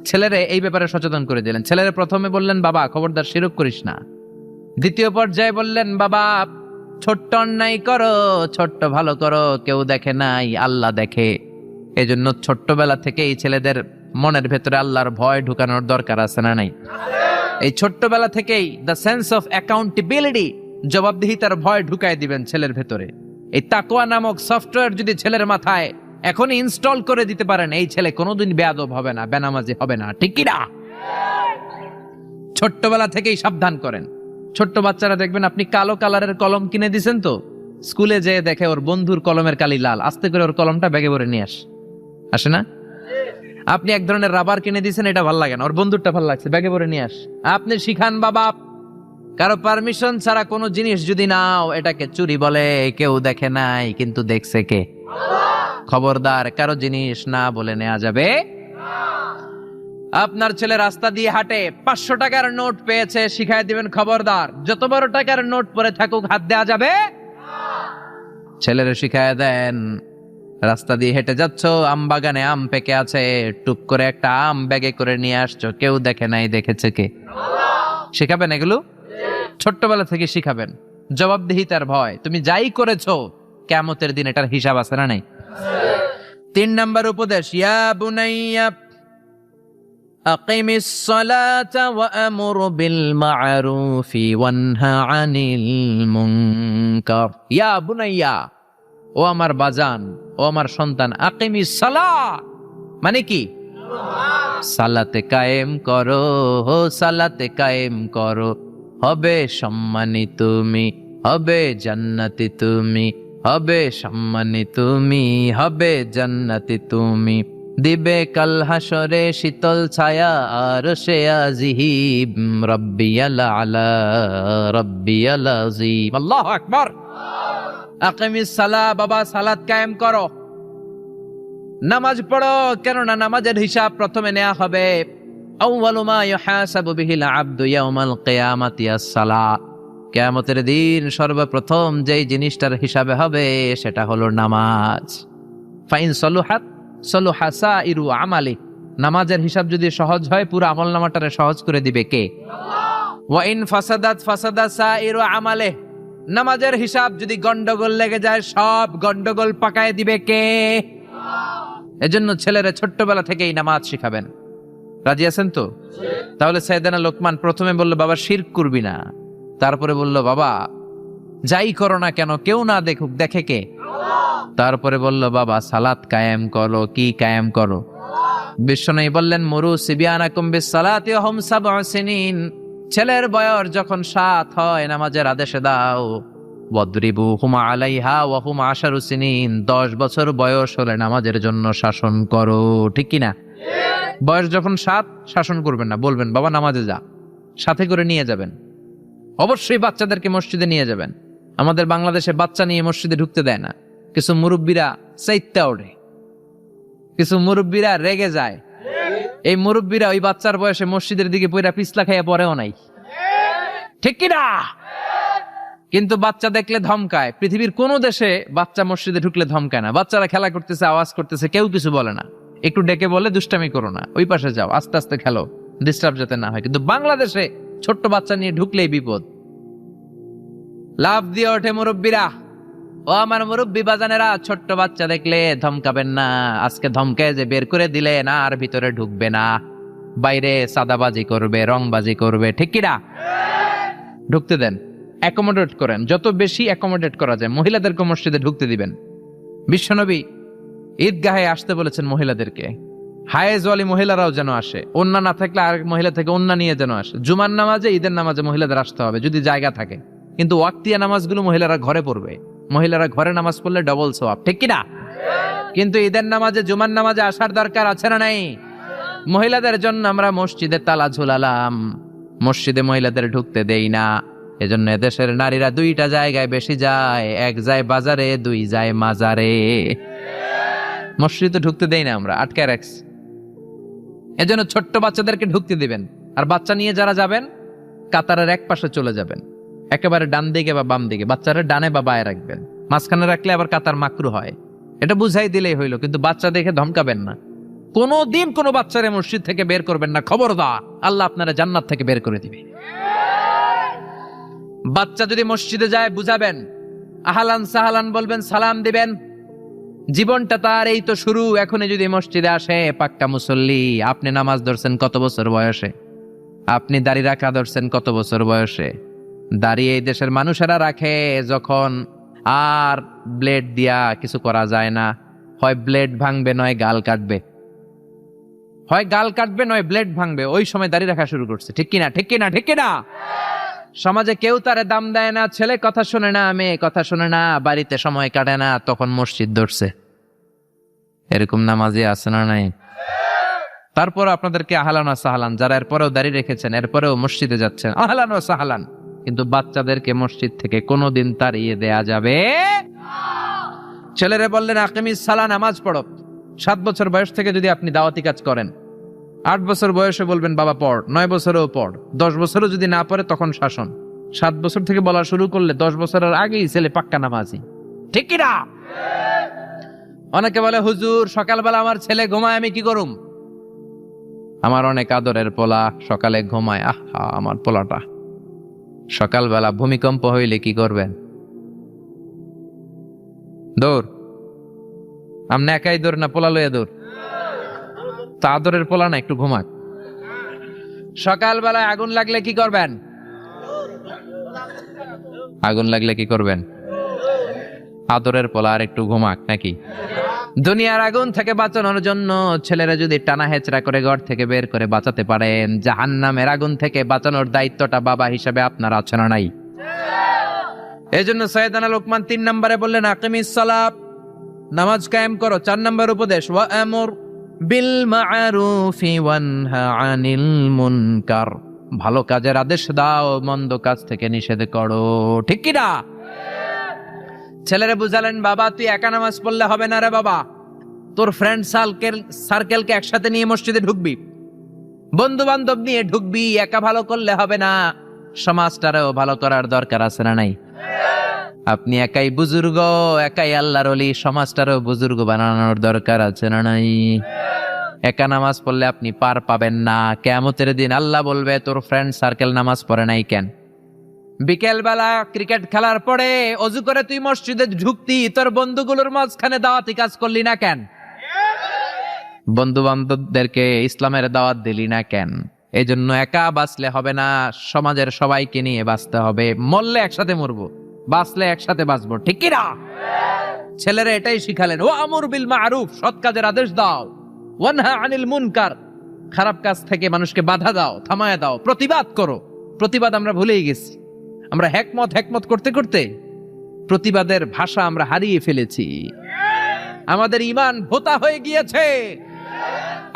ছেলেরে এই ব্যাপারে সচেতন করে দিলেন। ছেলেরে প্রথমে বললেন বাবা খবরদার শিরক করিস না, দ্বিতীয় পর্যায়ে বললেন বাবা ছোট্ট অন্যায় করো, ছোট্ট ভালো করো, কেউ দেখে নাই, আল্লাহ দেখে। এজন্য ছোট্টবেলা থেকে এই ছেলেদের মনের ভেতরে আল্লাহর ভয় ঢুকানোর দরকার আছে না নাই? এই ছোট্টবেলা থেকেই দ্য সেন্স অফ অ্যাকাউন্টেবিলিটি, জবাবদিহিতার ভয় ঢুকাই দিবেন ছেলের ভেতরে। এই তাকওয়া নামক সফটওয়্যার যদি ছেলের মাথায় এখনই ইনস্টল করে দিতে পারেন, এই ছেলে কোনোদিন বেয়াদব হবে না, বেনামাজি হবে না, ঠিক কি না? ছোট্টবেলা থেকেই সাবধান করেন। ছোট্ট বাচ্চারা দেখবেন আপনি কালো কালারের কলম কিনে দিছেন তো, স্কুলে যেয়ে দেখে ওর বন্ধুর কলমের কালি লাল, আস্তে করে ওর কলমটা ব্যাগে ভরে নিয়ে আসে না? আপনি এক ধরনের রাবার কিনে দিয়েছেন, এটা ভালো লাগে না, ওর বন্ধুরটা ভালো লাগছে, ব্যাগে ভরে নিয়ে আপনি শিখান বাবা, কারো পারমিশন ছাড়া কোনো জিনিস যদি নাও এটাকে চুরি বলে, কেউ দেখে নাই কিন্তু দেখছে কে? খবরদার কারো জিনিস না বলে নেওয়া যাবে। আপনার ছেলে রাস্তা দিয়ে হাঁটে, 500 টাকার নোট পেয়েছে, শিখাই দিবেন খবরদার যত বড় টাকার নোট পরে থাকুক হাত দেওয়া যাবে। ছেলেরে শিখায় দেন রাস্তা দিয়ে হেঁটে যাচ্ছ, আম বাগানে আম পেকে আছে, টুক করে একটা আম ব্যাগে করে নিয়ে আসছো, কেউ দেখে নাই, দেখেছে কে? শিখাবেন এগুলো, ছোট্টবেলা থেকে শিখাবেন। জবাবদিহিতার ভয়, তুমি যাই করেছো কিয়ামতের দিন এটার হিসাব আছে না নাই? 3 নাম্বার উপদেশ, ইয়া বুনাইয়া আকিমিস সালাতা ওয়া আমুর বিল মা'রুফি ওয়ানহা আনিল মুনকার। ইয়া বুনাইয়া, ও আমার বাজান, ও আমার সন্তান, আকিমিস সালাত মানে কি? সালাতে কায়েম করো, সালাতে কায়েম করো, হবে সম্মানী তুমি, হবে জান্নাতি তুমি, হবে সম্মানী তুমি, হবে জান্নাতি তুমি, দিবে কাল হাসরে শীতল ছায়া আরশে আজিম, রাব্বিয়াল আলা রাব্বিয়াল আযীম। আল্লাহু আকবার। আকিমিস সালাহ, বাবা সালাত কায়েম করো, নামাজ পড়ো, কেননা নামাজের হিসাব প্রথমে নেওয়া হবে আউয়ালু মা ইউহাসাবু বিহিল আবদু ইয়াউমাল কিয়ামাতি আস-সালাত। কিয়ামতের দিন সর্বপ্রথম যেই জিনিসটার হিসাবে হবে সেটা হলো নামাজ। ফাইন সলুহাত সলুহা সাইরু আমালি। নামাজের হিসাব যদি সহজ হয় পুরো আমলনামাটারে সহজ করে দিবে কে? ওয়া ইন ফাসাদাত ফাসাদা সাইরু আমালে। নামাজের হিসাব যদি গন্ডগোল লেগে যায় সব গন্ডগোল পাকায় দিবে কে? এজন্য ছেলেরা ছোট্টবেলা থেকেই নামাজ শিখাবেন। রাজি আছেন তো? তাহলে সাইয়েদনা লোকমান প্রথমে বলল বাবা শিরক করবি না, তারপরে বলল বাবা যাই করো না কেন কেউ না দেখুক, দেখে কে? তারপরে বলল বাবা সালাত কায়েম করো। কি কায়েম করো? বিশ্বনবী বললেন মুরু সিবিয়ানাকুম বিসসালাতি ওয়া হুম সাবউ সিনিন। ছেলের বয়স যখন 7 হয় নামাজের আদেশ দাও। ওয়াদরিবুহুম আলাইহা ওয়া হুম 10 সিনিন। 10 বছর বয়স হলে নামাজের জন্য শাসন করো। ঠিক কি না? বয়স যখন 7 শাসন করবেন না, বলবেন বাবা নামাজে যা, সাথে করে নিয়ে যাবেন। অবশ্যই বাচ্চাদেরকে মসজিদে নিয়ে যাবেন। আমাদের বাংলাদেশে বাচ্চা নিয়ে মসজিদে ঢুকতে দেয় না। কিছু মুরব্বীরা চাইত্যা ওঠে, কিছু মুরব্বীরা রেগে যায়। এই মুরব্বীরা ওই বাচ্চার বয়সে মসজিদের দিকে পয়রা পিছলা খাইয়া পড়েও নাই। ঠিক কি না? কিন্তু বাচ্চা দেখলে ধমকায়। পৃথিবীর কোন দেশে বাচ্চা মসজিদে ঢুকলে ধমকায় না। বাচ্চারা খেলা করতেছে, আওয়াজ করতেছে, কেউ কিছু বলে না। একটু ডেকে বলে দুষ্টামি করো না, ওই পাশে যাও, আস্তে আস্তে খেলো, ডিস্টার্ব যাতে না হয়। কিন্তু বাংলাদেশে ছোট্ট বাচ্চা নিয়ে ঢুকলেই বিপদ। লাভ দিয়ে ওঠে মুরব্বীরা। ও আমার মুরব্বী বাজানেরা, ছোট্ট বাচ্চা দেখলে ধমকাবেন না। আজকে ধমকে যে বের করে দিলে না আর ভিতরে ঢুকবে না, বাইরে সাদাবাজি করবে, রংবাজি করবে। ঠিক কিনা? ঢুকতে দেন, অ্যাকোমোডেট করেন, যত বেশি অ্যাকোমোডেট করা যায়। মহিলাদেরকে মসজিদে ঢুকতে দিবেন। বিশ্বনবী ঈদগাহে আসতে বলেছেন মহিলাদেরকে। হায়েজ ওয়ালি মহিলারাও যেন আসে, ওন্না না থাকলে আরেক মহিলা থেকে ওন্না নিয়ে যেন আসে। জুমার নামাজে, ঈদের নামাজে মহিলাদের আসতে হবে যদি জায়গা থাকে। কিন্তু ওয়াক্তিয়া নামাজগুলো মহিলারা ঘরে পড়বে। মহিলারা ঘরে নামাজ পড়লে ডবল সওয়াব। ঠিক কিনা? কিন্তু ঈদের নামাজে, জুমার নামাজে আসার দরকার আছে না নাই? মহিলাদের জন্য আমরা মসজিদে তালা ঝুলালাম, মসজিদে মহিলাদের ঢুকতে দেই না। এজন্য এদেশের নারীরা 2টা জায়গায় বেশি যায়, এক যায় বাজারে, 2 যায় মাজারে। মসজিদে ঢুকতে দেই না আমরা, আটকায় রাখছি। এজন্য ছোট্ট বাচ্চাদেরকে ঢুকতে দিবেন। আর বাচ্চা নিয়ে যারা যাবেন কাতারের এক পাশে চলে যাবেন, একেবারে ডান দিকে বা বাম দিকে। বাচ্চারা ডানে বা বায়ে রাখবেন, মাঝখানে রাখলে আবার কাতার মাকরু হয়। এটা বুঝাই দিলেই হইলো, কিন্তু বাচ্চা দেখে ধমকাবেন না। কোনদিন কোনো বাচ্চারে মসজিদ থেকে বের করবেন না, খবরদার। আল্লাহ আপনারা জান্নাত থেকে বের করে দিবে। বাচ্চা যদি মসজিদে যায় বুঝাবেন, আহলান সাহলান বলবেন, সালাম দিবেন। জীবনটা তার এই তো শুরু। এখনই যদি মসজিদে আসে পাক্কা মুসল্লি। আপনি নামাজ ধরছেন কত বছর বয়সে? আপনি দাড়ি রাখা ধরছেন কত বছর বয়সে? দাড়ি এই দেশের মানুষেরা রাখে যখন আর ব্লেড দিয়া কিছু করা যায় না। হয় ব্লেড ভাঙবে, নয় গাল কাটবে। হয় গাল কাটবে, নয় ব্লেড ভাঙবে। ওই সময় দাড়ি রাখা শুরু করছে। ঠিক কিনা? ঠিক কিনা? ঠিক কিনা? সমাজে কেউ তারে দাম দেয় না। ছেলে কথা শুনে না, মেয়ে কথা শুনে না, বাড়িতে সময় কাটে না, তখন মসজিদ ধরছে। এরকম নামাজি আছে না নাই? তারপর আপনাদেরকে আহলান ওয়া সাহলান, যারা এরপরেও দাড়ি রেখেছেন, এরপরেও মসজিদে যাচ্ছেন, আহলান ওয়া সাহলান। কিন্তু বাচ্চাদেরকে মসজিদ থেকে কোনোদিন তাড়িয়ে দেয়া যাবে না। ছেলেরে বললেন আকিমিস সালাহ, নামাজ পড়ো। 7 বছর বয়স থেকে যদি আপনি দাওয়াতি কাজ করেন, 8 বছর বয়সে বলবেন বাবা পড়, 9 বছরেও পড়, 10 বছরও যদি না পড়ে তখন শাসন। 7 বছর থেকে বলা শুরু করলে 10 বছরের আগেই ছেলে পাক্কা নামাজি। ঠিক কিনা? অনেকে বলে হুজুর সকালবেলা আমার ছেলে ঘুমায়, আমি কি করুম? আমার অনেক আদরের পোলা সকালে ঘুমায়। আহা, আমার পোলাটা সকালবেলা ভূমিকম্প হইলে কি করবেন? দৌড়। আমনে একাই দৌড় না পোলা লইয়া দৌড়? তা আদরের পোলা না, একটু ঘুমাক। সকালবেলায় আগুন লাগলে কি করবেন? আগুন লাগলে কি করবেন? আদরের পোলা আর একটু ঘুমাক নাকি? দুনিয়ার আগুন থেকে বাঁচানোর জন্য ছেলেরা যদি টানা হেচড়া করে ঘর থেকে বের করে বাঁচাতে পারেন, জাহান্নামের আগুন থেকে বাঁচানোর দায়িত্বটা বাবা হিসাবে আপনার আছে না নাই? এই জন্য সাইয়েদনা লোকমান 3 নম্বরে বললেন আকিমিস সালাত, নামাজ কায়েম করো। 4 নম্বর উপদেশ ওয়া আমর বিল মা'রুফি ওয়ানহা আনিল মুনকার, ভালো কাজের আদেশ দাও, মন্দ কাজ থেকে নিষেধ করো। ঠিক কি না? ছেলেরে বুঝালেন বাবা তুই একা নামাজ পড়লে হবে না রে বাবা, তোর ফ্রেন্ড সার্কেলকে একসাথে নিয়ে মসজিদে ঢুকবি। বন্ধু বান্ধব নিয়ে ঢুকবি, একা ভালো করলে হবে না, সমাজটারেও ভালো করার দরকার আছে না নাই? আপনি একাই বুজুর্গ, একাই আল্লাহর ওলি, সমাজটারও বুজুর্গ বানানোর দরকার আছে না নাই? একা নামাজ পড়লে আপনি পার পাবেন না। কিয়ামতের দিন আল্লাহ বলবে, তোর ফ্রেন্ড সার্কেল নামাজ পড়ে নাই কেন? বিকেল বেলা ক্রিকেট খেলার পরে অজু করে তুই মসজিদে ঢুকতি, তোর বন্ধুগুলোর মাঝখানে দাওয়াতি কাজ করলি না কেন? বন্ধু বান্ধবদেরকে ইসলামের দাওয়াত দিলি না কেন? এই জন্য একা বাঁচলে হবে না, সমাজের সবাইকে নিয়ে বাঁচতে হবে। মরলে একসাথে মরবো, বাঁচলে একসাথে বাঁচবো, ঠিক কি না? ছেলেরা এটাই শিখালেন, ও আমর বিল মারুফ, সৎ কাজের আদেশ দাও, ওয়ানহা আনিল মুনকার, খারাপ কাজ থেকে মানুষকে বাধা দাও, থামায় দাও, প্রতিবাদ করো। প্রতিবাদ আমরা ভুলেই গেছি। আমরা হেকমত করতে করতে প্রতিবাদের ভাষা আমরা হারিয়ে ফেলেছি। আমাদের ঈমান ভোতা হয়ে গিয়েছে,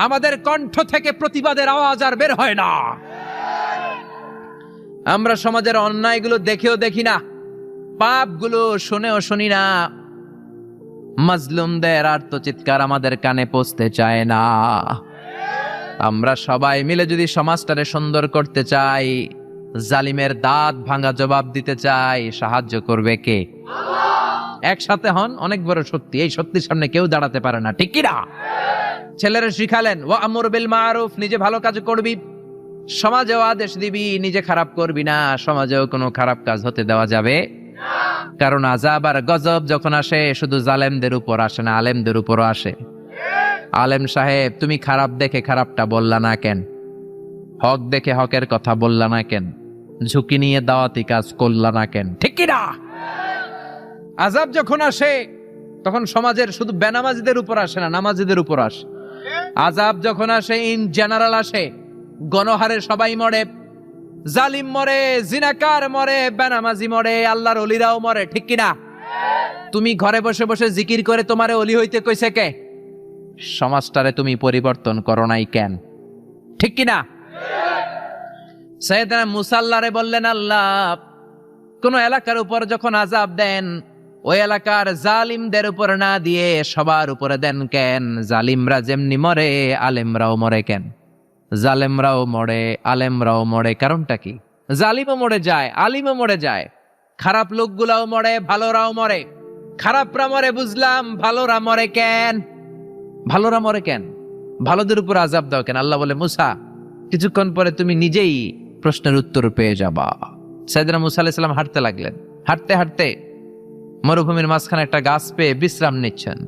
আমাদের কণ্ঠ থেকে প্রতিবাদের আওয়াজ আর বের হয় না। আমরা সমাজের অন্যায়গুলো দেখেও দেখি না, পাপগুলো শুনেও শুনি না, মাজলুমদের আর্তচিৎকার আমাদের কানে পৌঁছতে চায় না। আমরা সবাই মিলে যদি সমাজটারে সুন্দর করতে চাই, জালিমের দাঁত ভাঙা জবাব দিতে চাই, সাহায্য করবে কে? একসাথে হন, অনেক বড় শক্তি। এই শক্তির সামনে কেউ দাঁড়াতে পারে না, ঠিক কি না? ছেলেরা শিখালেন, ওয়া আমর বিল মারুফ, নিজে ভালো কাজ করবি, সমাজেও আদেশ দিবি, নিজে খারাপ করবি না, সমাজেও কোনো খারাপ কাজ হতে দেওয়া যাবে না। কারণ আযাব আর গজব যখন আসে শুধু জালেমদের উপর আসে না, আলেমদের উপরও আসে। আলেম সাহেব, তুমি খারাপ দেখে খারাপটা বললা না কেন? হক দেখে হকের কথা বললা না কেন? ঝুঁকি নিয়ে দাওয়াতি কাজ করলা না কেন? ঠিক কি না? আযাব যখন আসে তখন সমাজের শুধু বেনামাজিদের উপর আসে না, নামাজিদের উপর আসে। আযাব যখন আসে ইন জেনারেল আসে, গণহারে সবাই মরে, জালিম মরে, জিনাকার মরে, বেনামাজি মরে, আল্লাহর ওলিরাও মরে, ঠিক কি না? তুমি ঘরে বসে বসে জিকির করে তোমারে ওলি হইতে কইছে কে? সমাজটারে তুমি পরিবর্তন করো নাই কেন? ঠিক কি না? সাইয়েদনা মুসা আল্লাহরে বললেন, আল্লাহ, কোন এলাকার উপর যখন আযাব দেন, ওই এলাকার জালিমদের উপর না দিয়ে সবার উপরে দেন কেন? জালিমরা যেমনি মরে, আলেমরাও মরে কেন? জালেমরাও মরে, আলেমরাও মরে, কারণটা কি? জালিমও মরে যায়, আলিমও মরে যায়, খারাপ লোকগুলাও মরে, ভালোরাও মরে। খারাপরা মরে বুঝলাম, ভালোরা মরে কেন? ভালোরা মরে কেন? ভালোদের উপর আযাব দাও কেন? আল্লাহ বলে, মুসা, কিছুক্ষণ পরে তুমি নিজেই প্রশ্নের উত্তর পেয়ে যাবা। সাইয়েদনা মুসা আলাইহিস সালাম হাঁটতে লাগলেন। হাঁটতে হাঁটতে মরুভূমির মাঝখানে একটা গাছ পেয়ে বিশ্রাম নিচ্ছেন।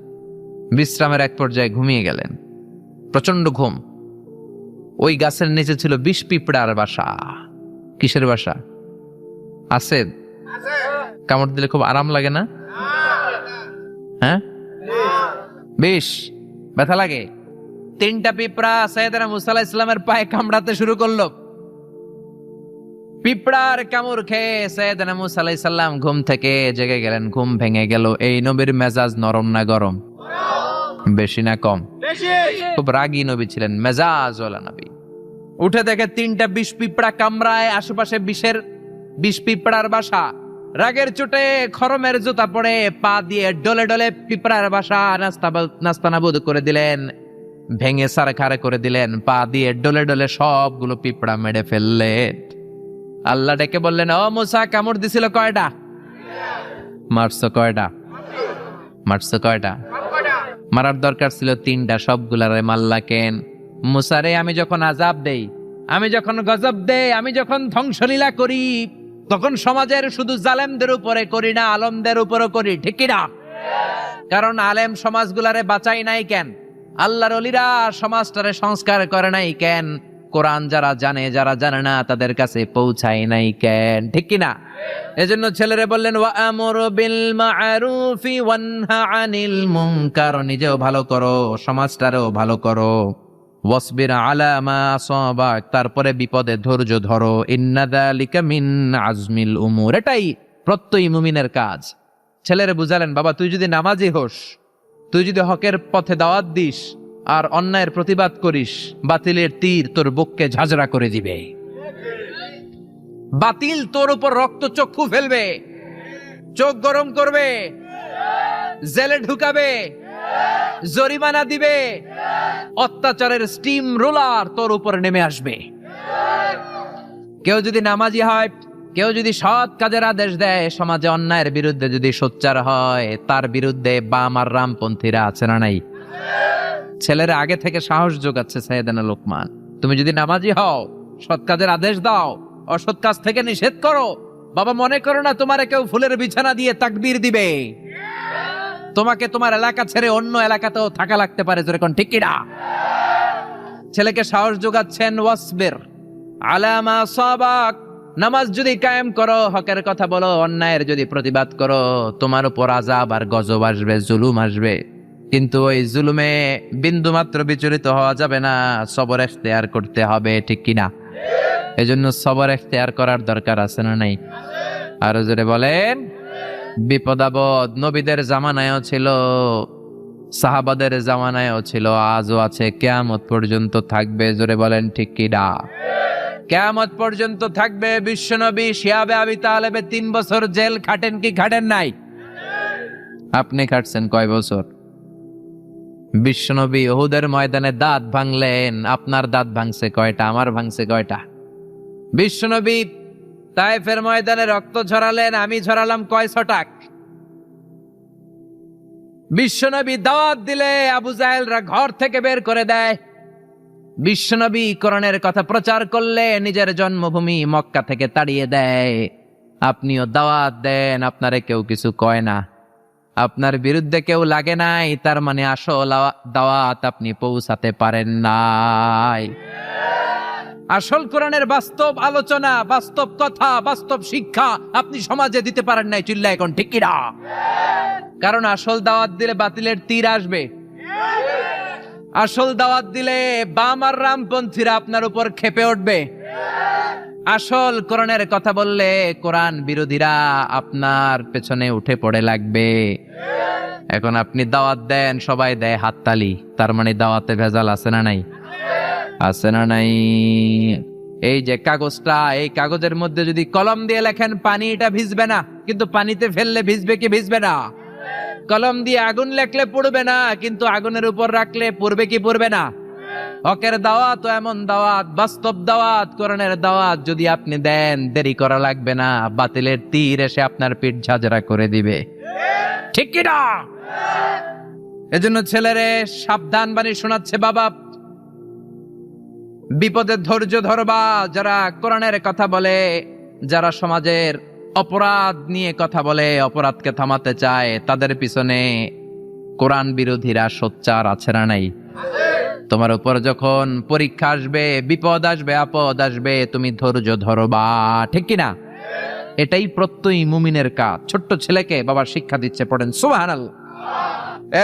বিশ্রামের এক পর্যায়ে ঘুমিয়ে গেলেন, প্রচন্ড ঘুম। ওই গাছের নিচে ছিল বিষ পিঁপড়ার বাসা। কিসের বাসা? আছে? কামড় দিলে খুব আরাম লাগে না? হ্যাঁ, বিষ, ব্যথা লাগে। তিনটা পিঁপড়া সাইয়েদনা মুসা আলাইহিস সালামের পায়ে কামড়াতে শুরু করলো। পিঁপড়ার কামড় খেয়ে সাইয়েদনা মুসা আলাইহিস সালাম ঘুম থেকে জেগে গেলেন। ঘুম ভেঙে গেল। এই নবীর মেজাজ নরম না গরম? বেশি না কম? খুব রাগী নবী ছিলেন, মেজাজওয়ালা নবী। উঠে দেখে তিনটা বিষ পিঁপড়া কামড়ায়, আশেপাশে বিষ পিঁপড়ার বাসা। রাগের চোটে খরমের জুতা পরে পা দিয়ে ডলে ডলে পিঁপড়ার বাসা নাস্তানাবুদ করে দিলেন, ভেঙে সারখারে করে দিলেন। পা দিয়ে ডলে ডলে সবগুলো পিঁপড়া মেরে ফেললেন। আল্লাহ ডেকে বললেন, ও মুসা, কামড় দিছিল কয়টা? মারছো কয়টা? মারছো কয়টা? মারার দরকার ছিল তিনটা, সবগুলারে মাল্লা কেন? মুসারে, আমি যখন আযাব দেই, আমি যখন গজব দেই, আমি যখন ধ্বংসলীলা করি, তখন সমাজের শুধু জালেমদের উপরে করি না, আলেমদের উপরও করি, ঠিক কি না? কারণ আলেম সমাজগুলারে বাঁচাই নাই কেন? আল্লাহর ওলিরা সমাজটারে সংস্কার করে নাই কেন? কোরআন যারা জানে না তাদের কাছে পৌঁছায় নাই কেন? ঠিক কি না? এজন্য ছেলেরে বললেন, ওয়া আমরু বিল মা'রুফি ওয়ানহা আনিল মুনকার, নিজেও ভালো করো, সমাজটারেও ভালো করো। ওয়াসবির আলা মা আসাবাক, তারপরে বিপদে ধৈর্য ধরো। ইন্না যালিকা মিন আজমিল উমুর, এটাই প্রত্যয়ী মুমিনের কাজ। ছেলেরে বুঝালেন, বাবা, তুই যদি নামাজি হোস, তুই যদি হকের পথে দাওয়াত দিস আর অন্যায়ের প্রতিবাদ করিস, বাতিলের তীর তোর বুককে ঝাঁঝরা করে দিবে। বাতিল তোর উপর রক্ত চক্ষু ফেলবে, চোখ গরম করবে, জেলে ঢুকাবে, জরিমানা দিবে, অত্যাচারের স্টিম রোলার তোর উপরে নেমে আসবে। কেউ যদি নামাজি হয়, কেউ যদি সৎ কাজের আদেশ দেয়, সমাজে অন্যায়ের বিরুদ্ধে যদি সোচ্চার হয়, তার বিরুদ্ধে বাম আর রামপন্থীরা আছে না নাই? ছেলেরা আগে থেকে সাহস যোগাচ্ছে সাইয়েদানা লোকমান, তুমি যদি নামাজি হও, সৎ কাজের আদেশ দাও, অসৎ কাজ থেকে নিষেধ করো, বাবা মনে করো না তোমারে কেউ ফুলের বিছানা দিয়ে তাকবীর দিবে। তোমাকে তোমার এলাকা ছেড়ে অন্য এলাকাতেও থাকা লাগতে পারে, যেরকম ঠিক কিনা? ছেলেকে সাহস যোগাচ্ছেন, ওয়াসবির আলা মা সাবাক, নামাজ যদি কায়েম করো, হকের কথা বলো, অন্যায়ের যদি প্রতিবাদ করো, তোমার উপর আযাব আর গজব আসবে, জুলুম আসবে, কিন্তু ওই জুলুমে বিন্দু মাত্র বিচলিত হওয়া যাবে না, সবর ইখতিয়ার করতে হবে, ঠিক কিনা? এজন্য সবর ইখতিয়ার করার দরকার আছে না নাই? আরো জোরে বলেন। বিপদ আপদ নবীদের জামানায়ও ছিল, সাহাবাদের জামানায়ও ছিল, আজও আছে, কিয়ামত পর্যন্ত থাকবে। জোরে বলেন ঠিক কিনা? কিয়ামত পর্যন্ত থাকবে। বিশ্বনবী শিয়াবে আবি তালেবে 3 বছর জেল খাটেন কি খাটেন নাই? আপনি খাটছেন কয় বছর? বিশ্বনবী উহুদের ময়দানে দাঁত ভাঙলেন, আপনার দাঁত ভাঙছে কয়টা? আমার ভাঙছে কয়টা? বিশ্বনবী তায়েফের ময়দানে রক্ত ঝরালেন, আমি ঝরালাম কয় ছটাক? বিশ্বনবী দাওয়াত দিলে আবু জাহেলরা ঘর থেকে বের করে দেয়। বিশ্বনবী কোরআনের কথা প্রচার করলে নিজের জন্মভূমি মক্কা থেকে তাড়িয়ে দেয়। আপনিও দাওয়াত দেন, আপনারে কেউ কিছু কয় না, আপনার বিরুদ্ধে কেউ লাগে নাই, তার মানে আসল দাওয়াত আপনি পৌঁছাতে পারেন নাই। আসল কোরআনের বাস্তব আলোচনা, বাস্তব কথা, বাস্তব শিক্ষা আপনি সমাজে দিতে পারেন নাই। চিল্লা এখন ঠিক কিনা? কারণ আসল দাওয়াত দিলে বাতিলের তীর আসবে। আসল দাওয়াত দিলে বাম আর রামপন্থীরা আপনার উপর ক্ষেপে উঠবে। আসল কোরআনের কথা বললে কোরআন বিরোধীরা আপনার পেছনে উঠে পড়ে লাগবে। এখন আপনি দাওয়াত দেন, সবাই দেয় হাততালি, তার মানে দাওয়াতে ভেজাল আছে না নাই? আছে না নাই? এই যে কাগজটা, এই কাগজের মধ্যে যদি কলম দিয়ে লেখেন পানি, এটা ভিজবে না, কিন্তু পানিতে ফেললে ভিজবে কি ভিজবে না? কলম দিয়ে আগুন লেখলে পড়বে না, কিন্তু আগুনের উপর রাখলে পড়বে কি পড়বে না? হকের দাওয়াত তো এমন দাওয়াত, বাস্তব দাওয়াত, কোরআনের দাওয়াত যদি আপনি দেন, দেরি করা লাগবে না, বাতিলের তীর এসে আপনার পিঠ ঝাঁঝরা করে দিবে, ঠিক কি না? এজন্য ছেলেরে সাবধান বাণী শোনাচ্ছে বাবা, বিপদের ধৈর্য ধরবা। যারা কোরআনের কথা বলে, যারা সমাজের অপরাধ নিয়ে কথা বলে, অপরাধকে থামাতে চায়, তাদের পিছনে কোরআন বিরোধীরা সোচ্চার আছে না নাই? তোমার উপর যখন পরীক্ষা আসবে, বিপদ আসবে, আপদ আসবে, তুমি ধৈর্য ধরবা, ঠিক কিনা? এটাই প্রত্যয়ী মুমিনের কাজ। ছোট্ট ছেলেকে বাবা শিক্ষা দিচ্ছে, পড়েন সুবহানাল্লাহ।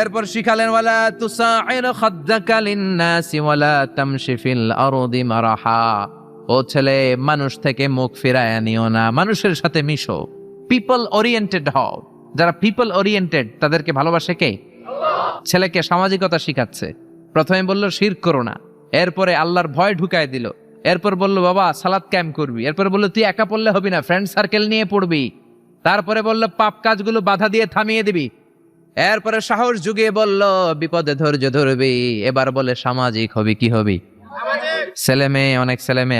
এরপর শিখালেন, ওয়ালা তুসাইর খাদ্দাকা লিন্নাসি ওয়ালা তামশি ফিল আরদি মারাহা। ও ছেলে, মানুষ থেকে মুখ ফিরায় নিও না, মানুষের সাথে মিশো, পিপল ওরিয়েন্টেড হও। যারা পিপল ওরিয়েন্টেড তাদেরকে ভালোবাসে কে? ছেলেকে সামাজিকতা শিখাচ্ছে। প্রথমে বলল শিরক করো না, এরপরে আল্লাহর ভয় ঢুকায় দিল, এরপর বলল বাবা সালাত ক্যাম্প করবি, এরপর বলল তুই একা পড়লে হবি না, ফ্রেন্ড সার্কেল নিয়ে পড়বি, তারপরে বলল পাপ কাজগুলো বাধা দিয়ে থামিয়ে দিবি, এরপরে সাহস জুগিয়ে বলল বিপদে ধৈর্য ধরবি, এবার বলে সামাজিক হবি। কি হবি? ছেলে মেয়ে, অনেক ছেলে মেয়ে